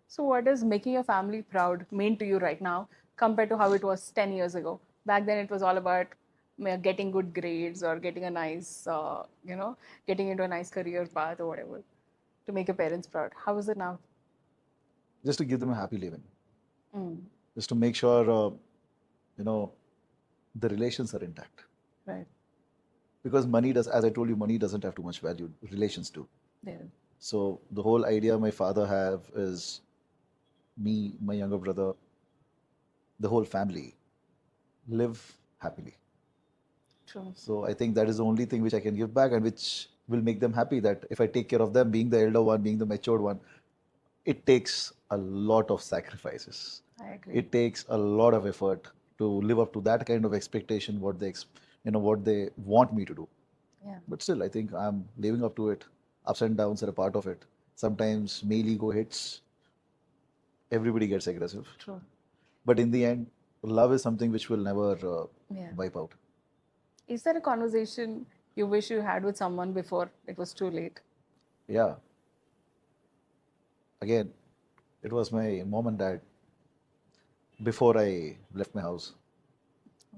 So what is making your family proud mean to you right now compared to how it was 10 years ago? Back then it was all about getting good grades or getting a nice, getting into a nice career path or whatever to make your parents proud. How is it now? Just to give them a happy living, Mm. just to make sure, the relations are intact. Right. Because money does, as I told you, money doesn't have too much value. Relations do. Yeah. So the whole idea my father have is me, my younger brother, the whole family live happily. True. So I think that is the only thing which I can give back and which will make them happy, that if I take care of them, being the elder one, being the matured one, it takes a lot of sacrifices. I agree. It takes a lot of effort to live up to that kind of expectation, what they, what they want me to do. Yeah. But still, I think I'm living up to it. Ups and downs are a part of it. Sometimes male ego hits, everybody gets aggressive. True. But in the end, love is something which will never Yeah. wipe out. Is there a conversation you wish you had with someone before it was too late? Yeah. Again, it was my mom and dad before I left my house.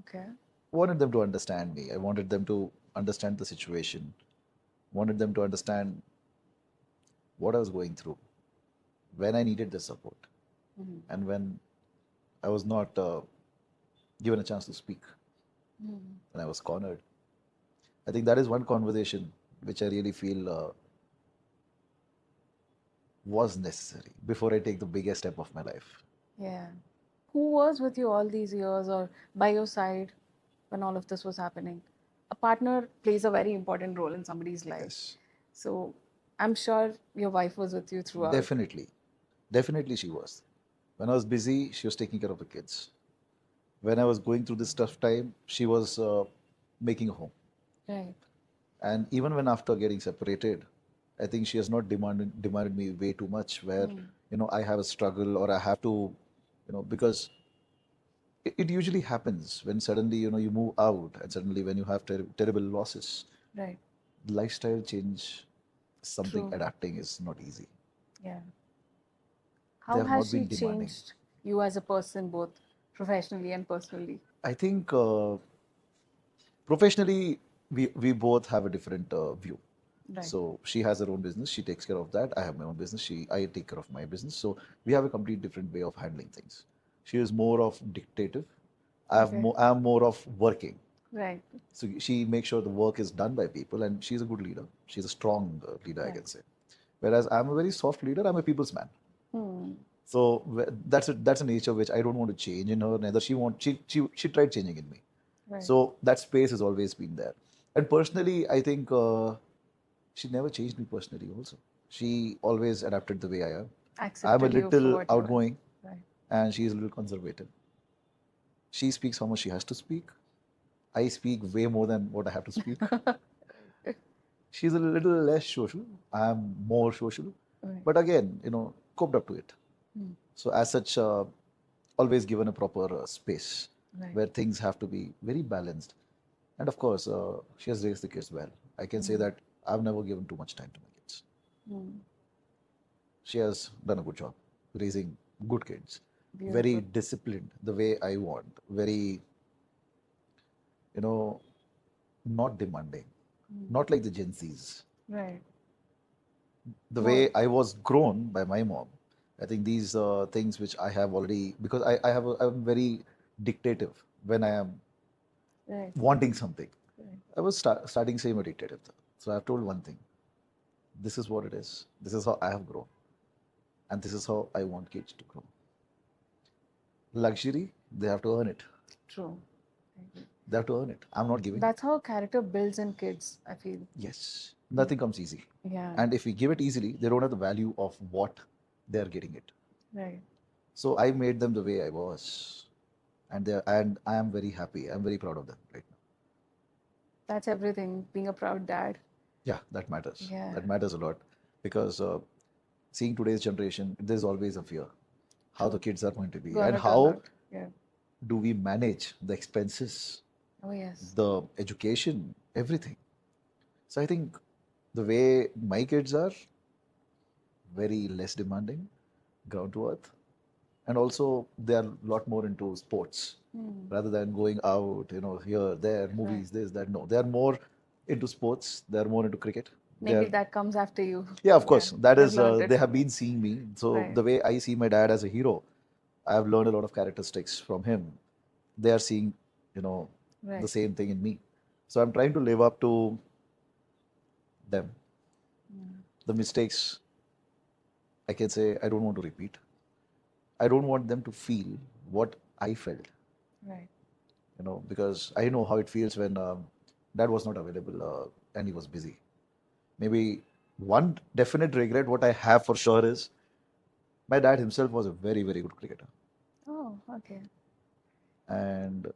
Okay. I wanted them to understand me. I wanted them to understand the situation. Wanted them to understand what I was going through, when I needed the support, and when I was not given a chance to speak, when I was cornered. I think that is one conversation which I really feel was necessary before I take the biggest step of my life. Yeah. Who was with you all these years or by your side when all of this was happening? A partner plays a very important role in somebody's life. Yes. So I'm sure your wife was with you throughout. Definitely. Definitely she was. When I was busy, she was taking care of the kids. When I was going through this tough time, she was making a home. Right. And even when after getting separated, I think she has not demanded me way too much where, I have a struggle or I have to, because it usually happens when suddenly, you move out and suddenly when you have terrible losses, Right. lifestyle change, something True. adapting is not easy. Yeah. They How have has not she been demanding. changed you as a person, both professionally and personally? I think professionally, we both have a different view. Right. So she has her own business. She takes care of that. I have my own business. I take care of my business. So we have a complete different way of handling things. She is more of dictative. Okay. I am more of working. Right. So she makes sure the work is done by people, and she's a good leader. She's a strong leader, I Right. can say. Whereas I'm a very soft leader. I'm a people's man. Hmm. So that's a nature which I don't want to change in her. Neither she want she tried changing in me. Right. So that space has always been there. And personally, I think she never changed me personally. Also, she always adapted the way I am. I'm a Accepted you for little what you are. outgoing, Right. and she's a little conservative. She speaks how much she has to speak. I speak way more than what I have to speak. She's a little less social. I'm more social. Right. But again, coped up to it. Hmm. So as such, always given a proper space Right. where things have to be very balanced. And of course, she has raised the kids well. I can say that I've never given too much time to my kids. Hmm. She has done a good job raising good kids. Very Beautiful. disciplined, the way I want. Very, you know, not demanding. Not like the Gen Zs. Right. The More. way I was grown by my mom. I think these things which I have already, because I'm very dictative when I am Right. wanting something. Right. I was starting same a dictative. So I've told one thing. This is what it is. This is how I have grown. And this is how I want kids to grow. Luxury, they have to earn it. True. They have to earn it. I'm not giving it. That's how character builds in kids, I feel. Yes. Nothing comes easy. Yeah. And if we give it easily, they don't have the value of what they're getting it. Right. So I made them the way I was. And I am very happy. I'm very proud of them right now. That's everything, being a proud dad. Yeah, that matters. Yeah. That matters a lot. Because seeing today's generation, there's always a fear how the kids are going to be. And Gonna turn how out. Yeah. do we manage the expenses, Oh, yes. the education, everything. So I think the way my kids are, very less demanding, ground to earth, and also they are a lot more into sports rather than going out, here, there, movies, this, that. No, they are more into sports. They are more into cricket. They Maybe are, that comes after you. yeah, of course. That They've is, learned it they have from you. been seeing me. So Right. the way I see my dad as a hero, I have learned a lot of characteristics from him. They are seeing, the Right. same thing in me. So I'm trying to live up to them. The mistakes, I can say, I don't want to repeat. I don't want them to feel what I felt, Right. because I know how it feels when Dad was not available and he was busy. Maybe one definite regret what I have for sure is my dad himself was a very, very good cricketer. Oh, okay. And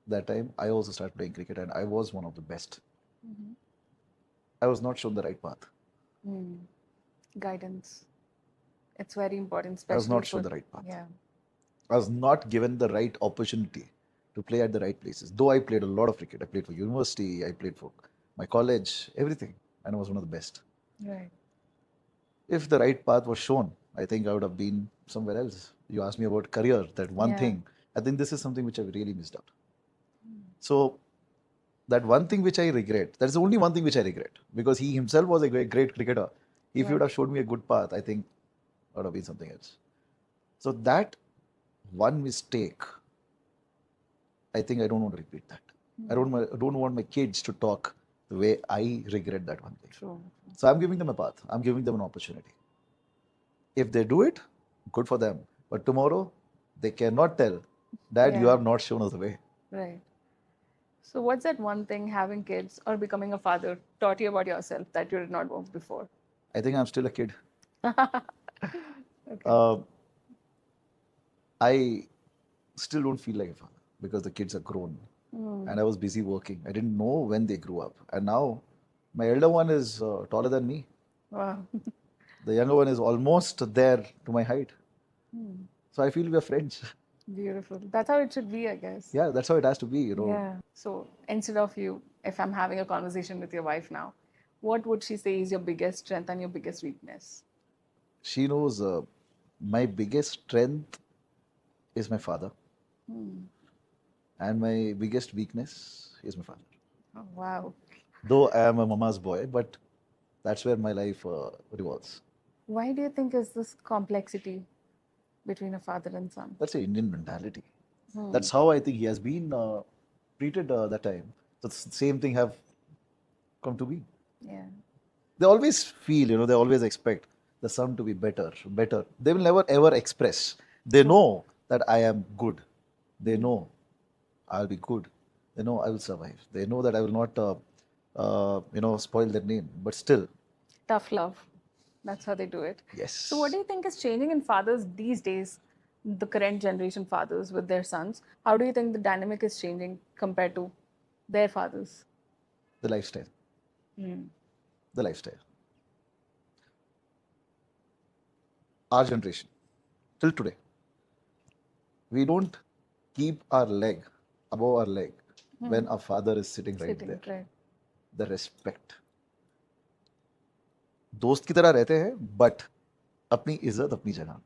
that time I also started playing cricket and I was one of the best. Mm-hmm. I was not shown the right path. Guidance. It's very important, I was especially not shown for, the right path. yeah. I was not given the right opportunity to play at the right places. Though I played a lot of cricket. I played for university, I played for my college, everything. And I was one of the best. Right. If the right path was shown, I think I would have been somewhere else. You asked me about career, that one Yeah. thing. I think this is something which I've really missed out. So that one thing which I regret, that's the only one thing which I regret. Because he himself was a great, great cricketer. If he would have showed me a good path, I think I would have been something else. So that one mistake, I think I don't want to repeat that. I don't want my kids to talk the way I regret that one thing. True. So I'm giving them a path. I'm giving them an opportunity. If they do it, good for them. But tomorrow, they cannot tell that you Yeah. are not shown us the way. Right. So, what's that one thing having kids or becoming a father taught you about yourself that you did not know before? I think I'm still a kid. Okay. I still don't feel like a father because the kids are grown. And I was busy working. I didn't know when they grew up. And now my elder one is taller than me. Wow. The younger one is almost there to my height. So I feel we are friends. Beautiful. That's how it should be, I guess. Yeah, that's how it has to be, you know. Yeah. So, instead of you, if I'm having a conversation with your wife now, what would she say is your biggest strength and your biggest weakness? She knows my biggest strength is my father. And my biggest weakness is my father. Oh, wow. Though I am a mama's boy, but that's where my life revolves. Why do you think is this complexity between a father and son? That's an Indian mentality. That's how I think he has been treated that time. So the same thing have come to be. Yeah. They always feel, you know, they always expect the son to be better, better. They will never ever express. They know that I am good. They know I'll be good. They know I will survive. They know that I will not, spoil their name. But still, Tough love. That's how they do it. yes. So, what do you think is changing in fathers these days, the current generation fathers with their sons? How do you think the dynamic is changing compared to their fathers? The lifestyle. The lifestyle. Our generation, till today, we don't keep our leg above our leg when our father is sitting right there. Right. The respect. दोस्त की तरह रहते हैं but अपनी इज्जत अपनी जगह.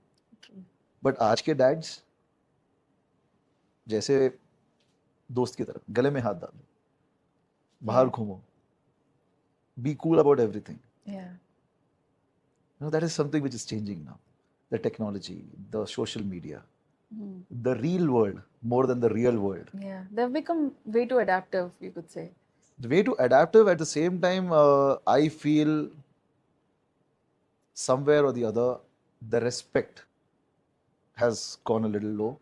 But आज के डैड्स जैसे दोस्त की तरह गले में हाथ डालो, बाहर घूमो, be cool about everything. Yeah. You know, that is something which is changing now. The technology, the social media, the real world more than the real world. Yeah. They've become way too adaptive, you could say. The way too adaptive, at the same time, I feel somewhere or the other, the respect has gone a little low.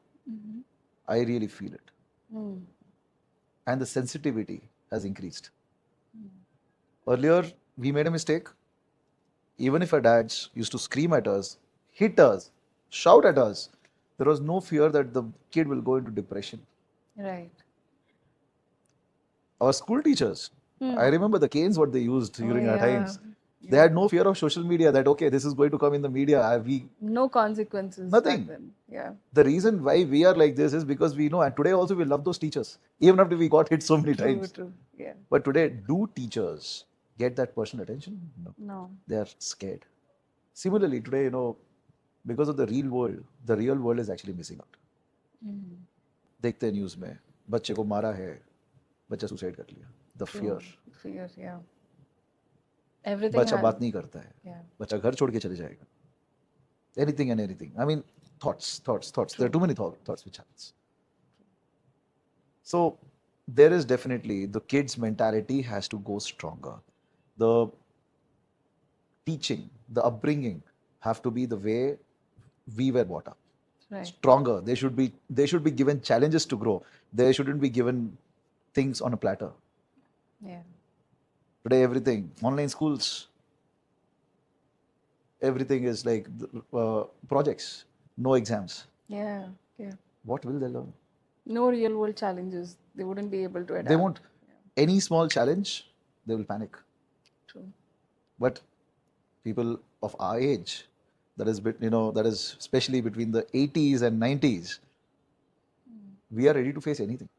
I really feel it. And the sensitivity has increased. Earlier, we made a mistake. Even if our dads used to scream at us, hit us, shout at us, there was no fear that the kid will go into depression. Right. Our school teachers, I remember the canes what they used during our times. They had no fear of social media that, okay, this is going to come in the media. No consequences. Nothing. Back then. Yeah. The reason why we are like this is because we know, and today also we love those teachers, even after we got hit so many times. True. Yeah. But today, do teachers get that personal attention? No. No. They are scared. Similarly, today, you know, because of the real world is actually missing out. देखते हैं news में बच्चे को मारा है, बच्चा suicide कर लिया. The fear. Fear, yeah. Everything. बच्चा बात नहीं करता है. Yeah. बच्चा घर छोड़ के चले जाएगा. Anything and anything. I mean, thoughts. There are too many thoughts which happens. So there is definitely the kids' mentality has to go stronger. The teaching, the upbringing have to be the way we were brought up. Right. Stronger. They should be given challenges to grow. They shouldn't be given things on a platter. Yeah. Today, everything, online schools, everything is like projects, no exams. Yeah. Yeah. What will they learn? No real world challenges. They wouldn't be able to They adapt. won't, any small challenge, they will panic. True. But people of our age, that is especially between the 80s and 90s, we are ready to face anything.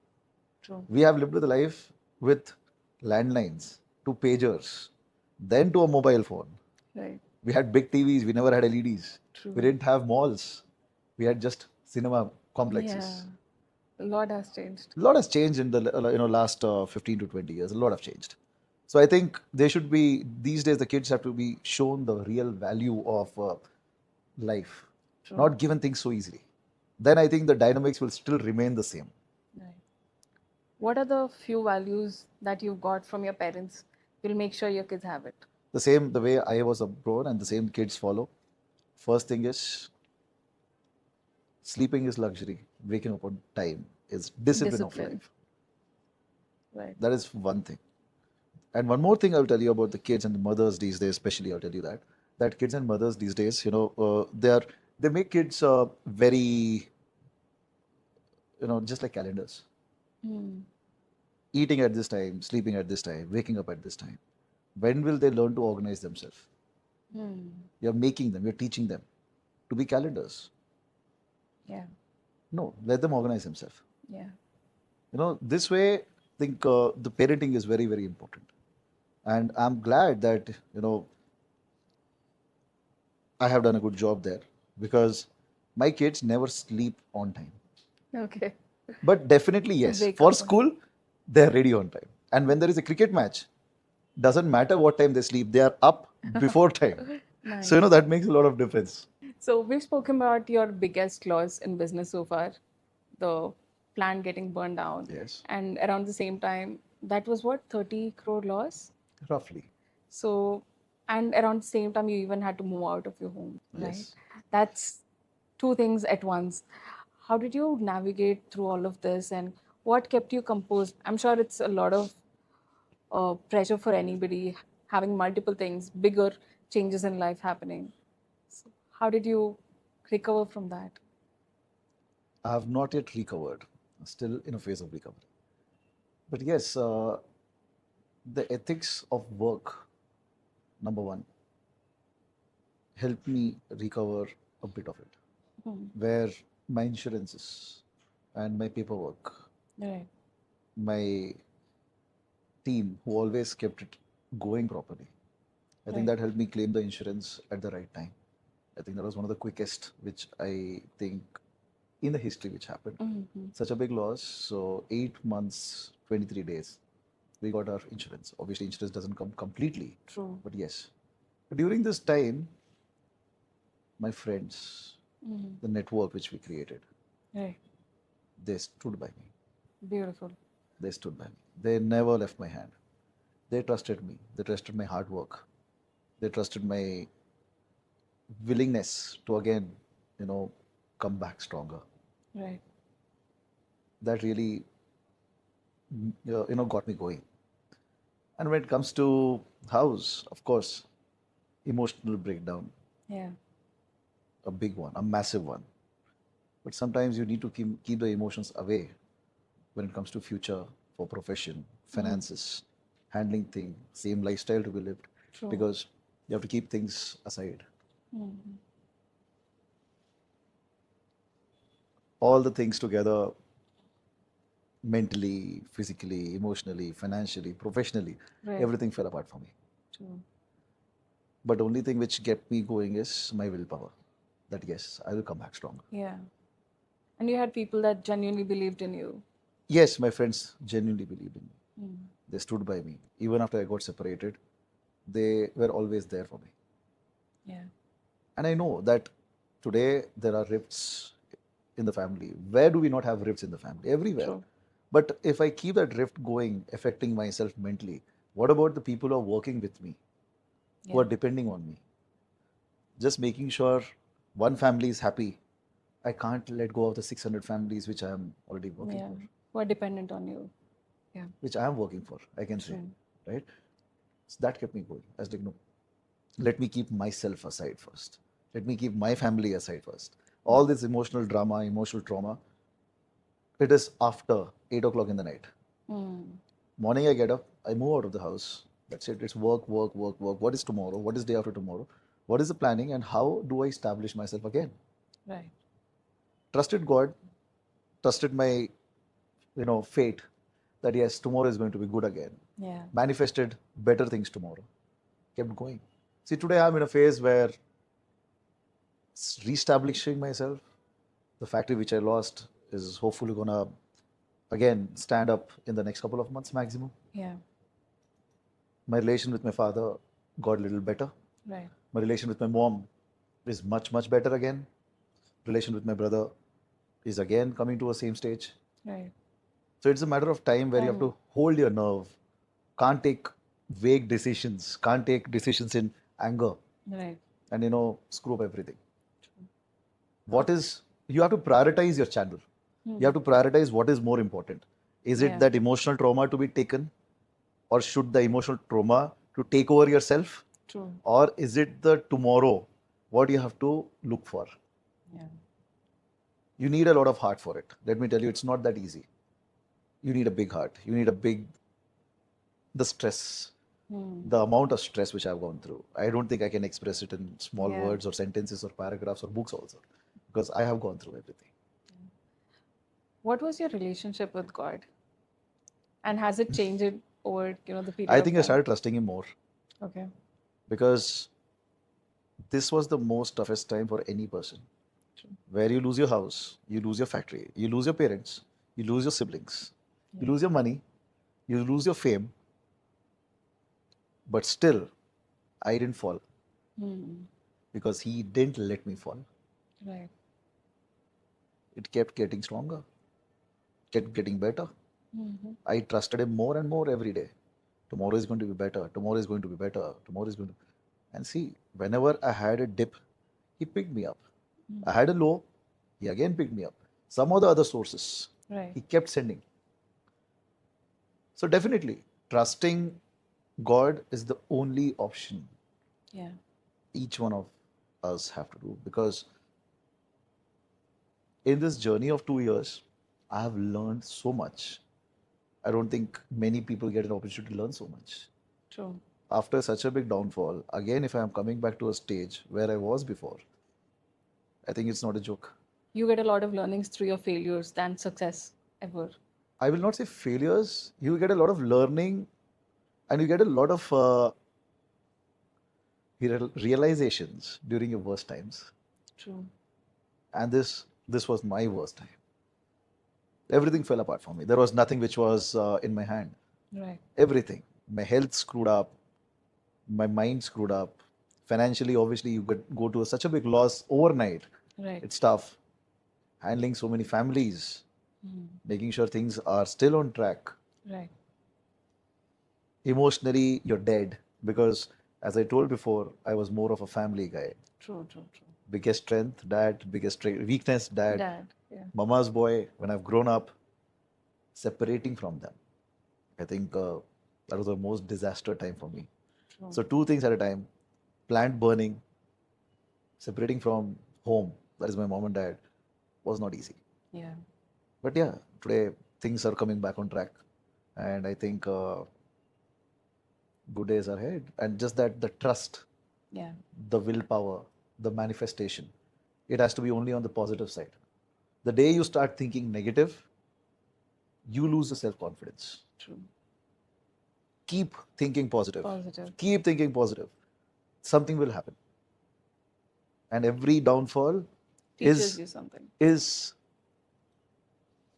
True. We have lived with a life with landlines, to pagers, then to a mobile phone. Right. We had big TVs, we never had LEDs. True. We didn't have malls. We had just cinema Yeah. complexes. A lot has changed. A lot has changed in the last 15 to 20 years. A lot have changed. So I think they should be, these days the kids have to be shown the real value of life, True. not given things so easily. Then I think the dynamics will still remain the same. Right. What are the few values that you've got from your parents? You'll make sure your kids have it. The way I was born and the same kids follow. First thing is, sleeping is luxury. Waking up on time is discipline of Discipline. life. Right. That is one thing. And one more thing I'll tell you about the kids and the mothers these days, especially I'll tell you that kids and mothers these days, they make kids very, just like calendars. Hmm. Eating at this time, sleeping at this time, waking up at this time. When will they learn to organize themselves? Hmm. You're making them, you're teaching them to be calendars. Yeah. No, let them organize themselves. Yeah. This way, I think the parenting is very, very important. And I'm glad that, I have done a good job there because my kids never sleep on time. Okay. But definitely, yes, Wake for up on. school, they're ready on time. And when there is a cricket match, doesn't matter what time they sleep, they are up before time. Nice. So, that makes a lot of difference. So we've spoken about your biggest loss in business so far, the plant getting burned down. Yes, And around the same time, that was what, 30 crore loss? roughly. So, and around the same time, you even had to move out of your home, right? Yes. That's two things at once. How did you navigate through all of this and what kept you composed? I'm sure it's a lot of pressure for anybody having multiple things, bigger changes in life happening. So how did you recover from that? I have not yet recovered, still in a phase of recovery. But yes, the ethics of work, number one, helped me recover a bit of it. Hmm. Where my insurances and my paperwork, Right. my team who always kept it going properly. I think Right. that helped me claim the insurance at the right time. I think that was one of the quickest, which I think in the history which happened. Mm-hmm. Such a big loss. So 8 months, 23 days, we got our insurance. Obviously, insurance doesn't come completely, True. but yes. During this time, my friends, Mm-hmm. the network which we created, Right. they stood by me. Beautiful. They stood by me. They never left my hand. They trusted me. They trusted my hard work. They trusted my willingness to again, you know, come back stronger. Right. That really, got me going. And when it comes to house, of course, emotional breakdown, Yeah. a big one, a massive one. But sometimes you need to keep the emotions away when it comes to future, for profession, finances, handling things, same lifestyle to be lived, True. because you have to keep things aside. Mm-hmm. All the things together, mentally, physically, emotionally, financially, professionally, Right. everything fell apart for me. True. But the only thing which kept me going is my willpower. That yes, I will come back stronger. Yeah. And you had people that genuinely believed in you. Yes, my friends genuinely believed in me. Mm. They stood by me. Even after I got separated, they were always there for me. Yeah. And I know that today there are rifts in the family. Where do we not have rifts in the family? Everywhere. True. But if I keep that rift going, affecting myself mentally, what about the people who are working with me, who are Yeah. depending on me? Just making sure one family is happy. I can't let go of the 600 families which I am already working Yeah. for. Who are dependent on you. Yeah. which I am working for, I can say, True. right? So that kept me going. I was like, no, let me keep myself aside first. Let me keep my family aside first. All this emotional drama, emotional trauma, it is after 8 o'clock in the night. Mm. Morning I get up, I move out of the house. That's it. It's work, work, work, work. What is tomorrow? What is day after tomorrow? What is the planning and how do I establish myself again? Right. Trusted God, trusted my, fate that yes, tomorrow is going to be good again. Yeah. Manifested better things tomorrow. Kept going. See, today I'm in a phase where reestablishing myself. The factory which I lost is hopefully gonna again stand up in the next couple of months maximum. Yeah. My relation with my father got a little better. Right. My relation with my mom is much, much better again. Relation with my brother is again coming to a same stage. Right. So it's a matter of time where you have to hold your nerve, can't take vague decisions, can't take decisions in anger, Right. and screw up everything. What is You have to prioritize your channel. You have to prioritize what is more important. Is it Yeah. that emotional trauma to be taken, or should the emotional trauma to take over yourself, True. or is it the tomorrow what you have to look for? Yeah. You need a lot of heart for it. Let me tell you, it's not that easy. You need a big heart. You need the stress, the amount of stress which I've gone through. I don't think I can express it in small Yeah. words or sentences or paragraphs or books also, because I have gone through everything. What was your relationship with God? And has it changed over, the period I of think I time? started trusting him more Okay. because this was the most toughest time for any person. Where you lose your house, you lose your factory, you lose your parents, you lose your siblings, you lose your money, you lose your fame, but still, I didn't fall because he didn't let me fall. Right. It kept getting stronger, kept getting better. I trusted him more and more every day. Tomorrow is going to be better. Tomorrow is going to be better. Tomorrow is going to. And see, whenever I had a dip, he picked me up. I had a low, he again picked me up. Some of the other sources, Right. he kept sending. So definitely, trusting God is the only option Yeah. each one of us have to do, because in this journey of 2 years, I have learned so much. I don't think many people get an opportunity to learn so much. True. After such a big downfall, again, if I am coming back to a stage where I was before, I think it's not a joke. You get a lot of learnings through your failures than success ever. I will not say failures. You get a lot of learning, and you get a lot of realizations during your worst times. True. And this was my worst time. Everything fell apart for me. There was nothing which was in my hand. Right. Everything. My health screwed up. My mind screwed up. Financially, obviously, you go to such a big loss overnight. Right. It's tough. Handling so many families, making sure things are still on track. Right. Emotionally, you're dead because, as I told before, I was more of a family guy. True. True. True. Biggest strength, dad. Biggest weakness, dad. Dad. Yeah. Mama's boy. When I've grown up, separating from them, I think that was the most disaster time for me. True. So two things at a time: plant burning, separating from home. That is my mom and dad. Was not easy. Yeah. But yeah, today things are coming back on track, and I think good days are ahead. And just that the trust, Yeah. the willpower, the manifestation, it has to be only on the positive side. The day you start thinking negative, you lose the self confidence. True. Keep thinking positive. Positive. Keep thinking positive. Something will happen. And every downfall Teaches you something. is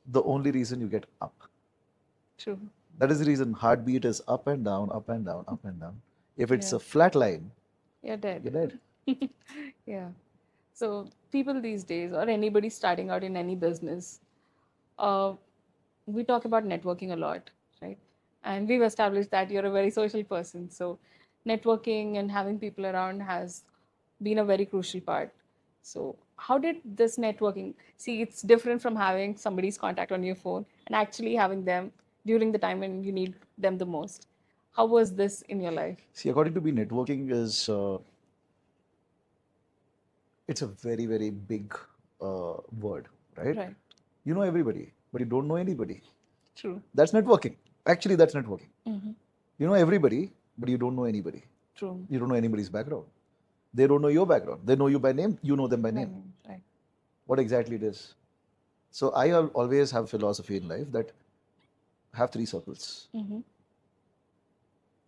the only reason you get up. True. That is the reason heartbeat is up and down, up and down, up and down. If it's Yeah. a flat line, You're dead. you're dead. Yeah. So people these days, or anybody starting out in any business, uh, we talk about networking a lot, right? And we've established that you're a very social person. So networking and having people around has been a very crucial part. So how did this networking see it's different from having somebody's contact on your phone and actually having them during the time when you need them the most. How was this in your life? See, according to me, networking is it's a very, very big word, right? Right. You know everybody, but you don't know anybody. True. That's networking. Actually, that's networking. Mm-hmm. You know everybody, but you don't know anybody. True. You don't know anybody's background. They don't know your background. They know you by name. You know them by name. Right. What exactly it is. So I always have philosophy in life that have three circles: Mm-hmm.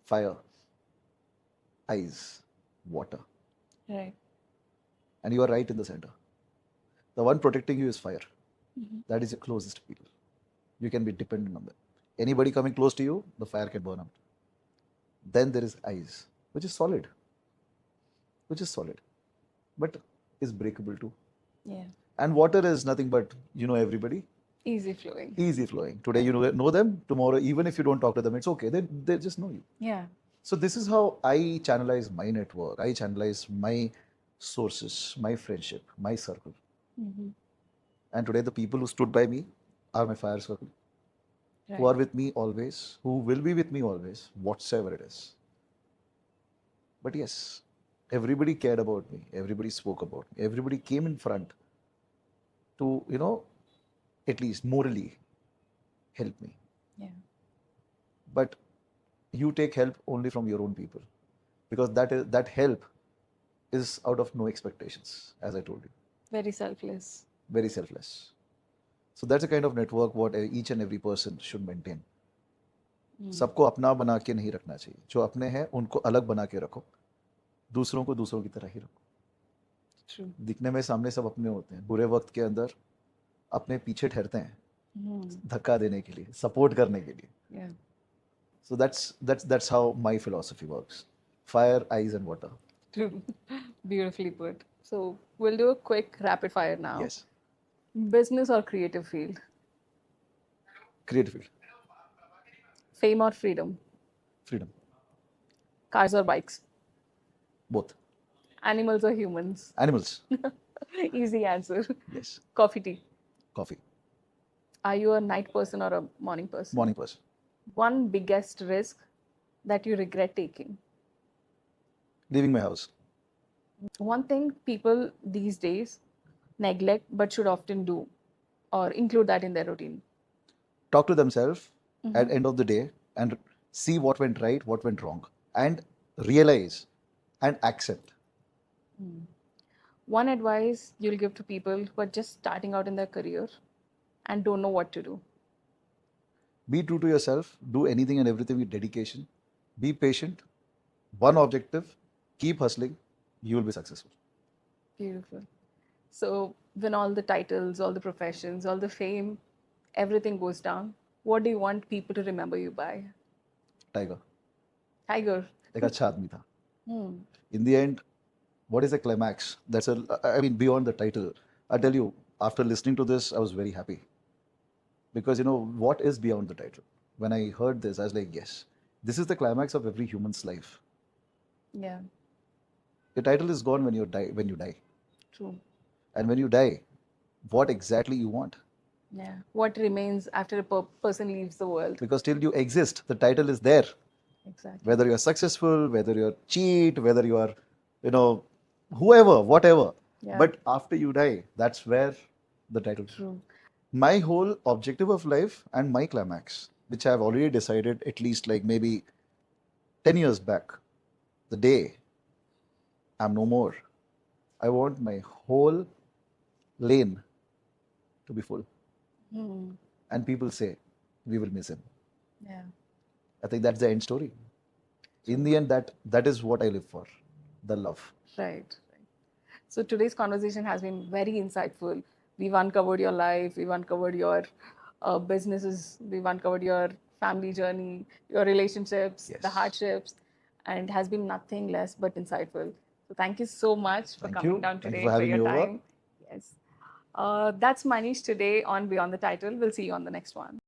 fire, ice, water, Right. and you are right in the center. The one protecting you is fire. Mm-hmm. That is your closest people. You can be dependent on them. Anybody coming close to you, the fire can burn out. Then there is ice, which is solid, but is breakable too. Yeah. And water is nothing but you know everybody, Easy flowing. easy flowing. Today you know them. Tomorrow, even if you don't talk to them, it's okay. They just know you. Yeah. So this is how I channelize my network. I channelize my sources, my friendship, my circle. Mm-hmm. And today the people who stood by me are my fire circle, who Right. are with me always, who will be with me always, whatsoever it is. But yes, everybody cared about me. Everybody spoke about me. Everybody came in front to, at least morally help me. Yeah. But you take help only from your own people, because that help is out of no expectations, as I told you. Very selfless. Very selfless. So that's a kind of network what each and every person should maintain. सबको अपना बना के नहीं रखना चाहिए. जो अपने हैं उनको अलग बना के रखो. दूसरों को दूसरों की तरह ही रखो. True. दिखने में सामने सब अपने होते हैं. बुरे वक्त के अंदर अपने पीछे ठहरते हैं. धक्का देने के लिए, सपोर्ट करने के लिए. Yeah. So that's how my philosophy works. Fire, ice, and water. True. Beautifully put. So we'll do a quick rapid fire now. Yes. Business or creative field? Creative field. Fame or freedom? Freedom. Cars or bikes? Both. Animals or humans? Animals. Easy answer. Yes. Coffee, tea. Coffee. Are you a night person or a morning person? Morning person. One biggest risk that you regret taking? Leaving my house. One thing people these days neglect but should often do or include that in their routine. Talk to themselves at end of the day and see what went right, what went wrong, and realize and accept. One advice you'll give to people who are just starting out in their career and don't know what to do. Be true to yourself. Do anything and everything with dedication. Be patient. One objective. Keep hustling. You will be successful. Beautiful. So, when all the titles, all the professions, all the fame, everything goes down, what do you want people to remember you by? Tiger. Tiger. एक अच्छा आदमी था. In the end, what is the climax? Beyond the title. I tell you, after listening to this, I was very happy. Because, what is beyond the title? When I heard this, I was like, yes, this is the climax of every human's life. Yeah, The title is gone when you die. true. And when you die, what exactly you want? Yeah. What remains after a person leaves the world? Because till you exist, the title is there. Exactly. Whether you're successful, whether you're cheat, whether you are, whoever, whatever. Yeah. But after you die, that's where the title. True. My whole objective of life and my climax, which I've already decided at least like maybe 10 years back, the day I'm no more, I want my whole lane to be full. And people say, we will miss him. Yeah. I think that's the end story. In the end, that is what I live for, the love. Right. So today's conversation has been very insightful. We've uncovered your life, we've uncovered your businesses, we've uncovered your family journey, your relationships, Yes. the hardships, and has been nothing less but insightful. So thank you so much for Thank coming you. down Thank you today for having your me over. time. Yes. That's Manish today on Beyond the Title. We'll see you on the next one.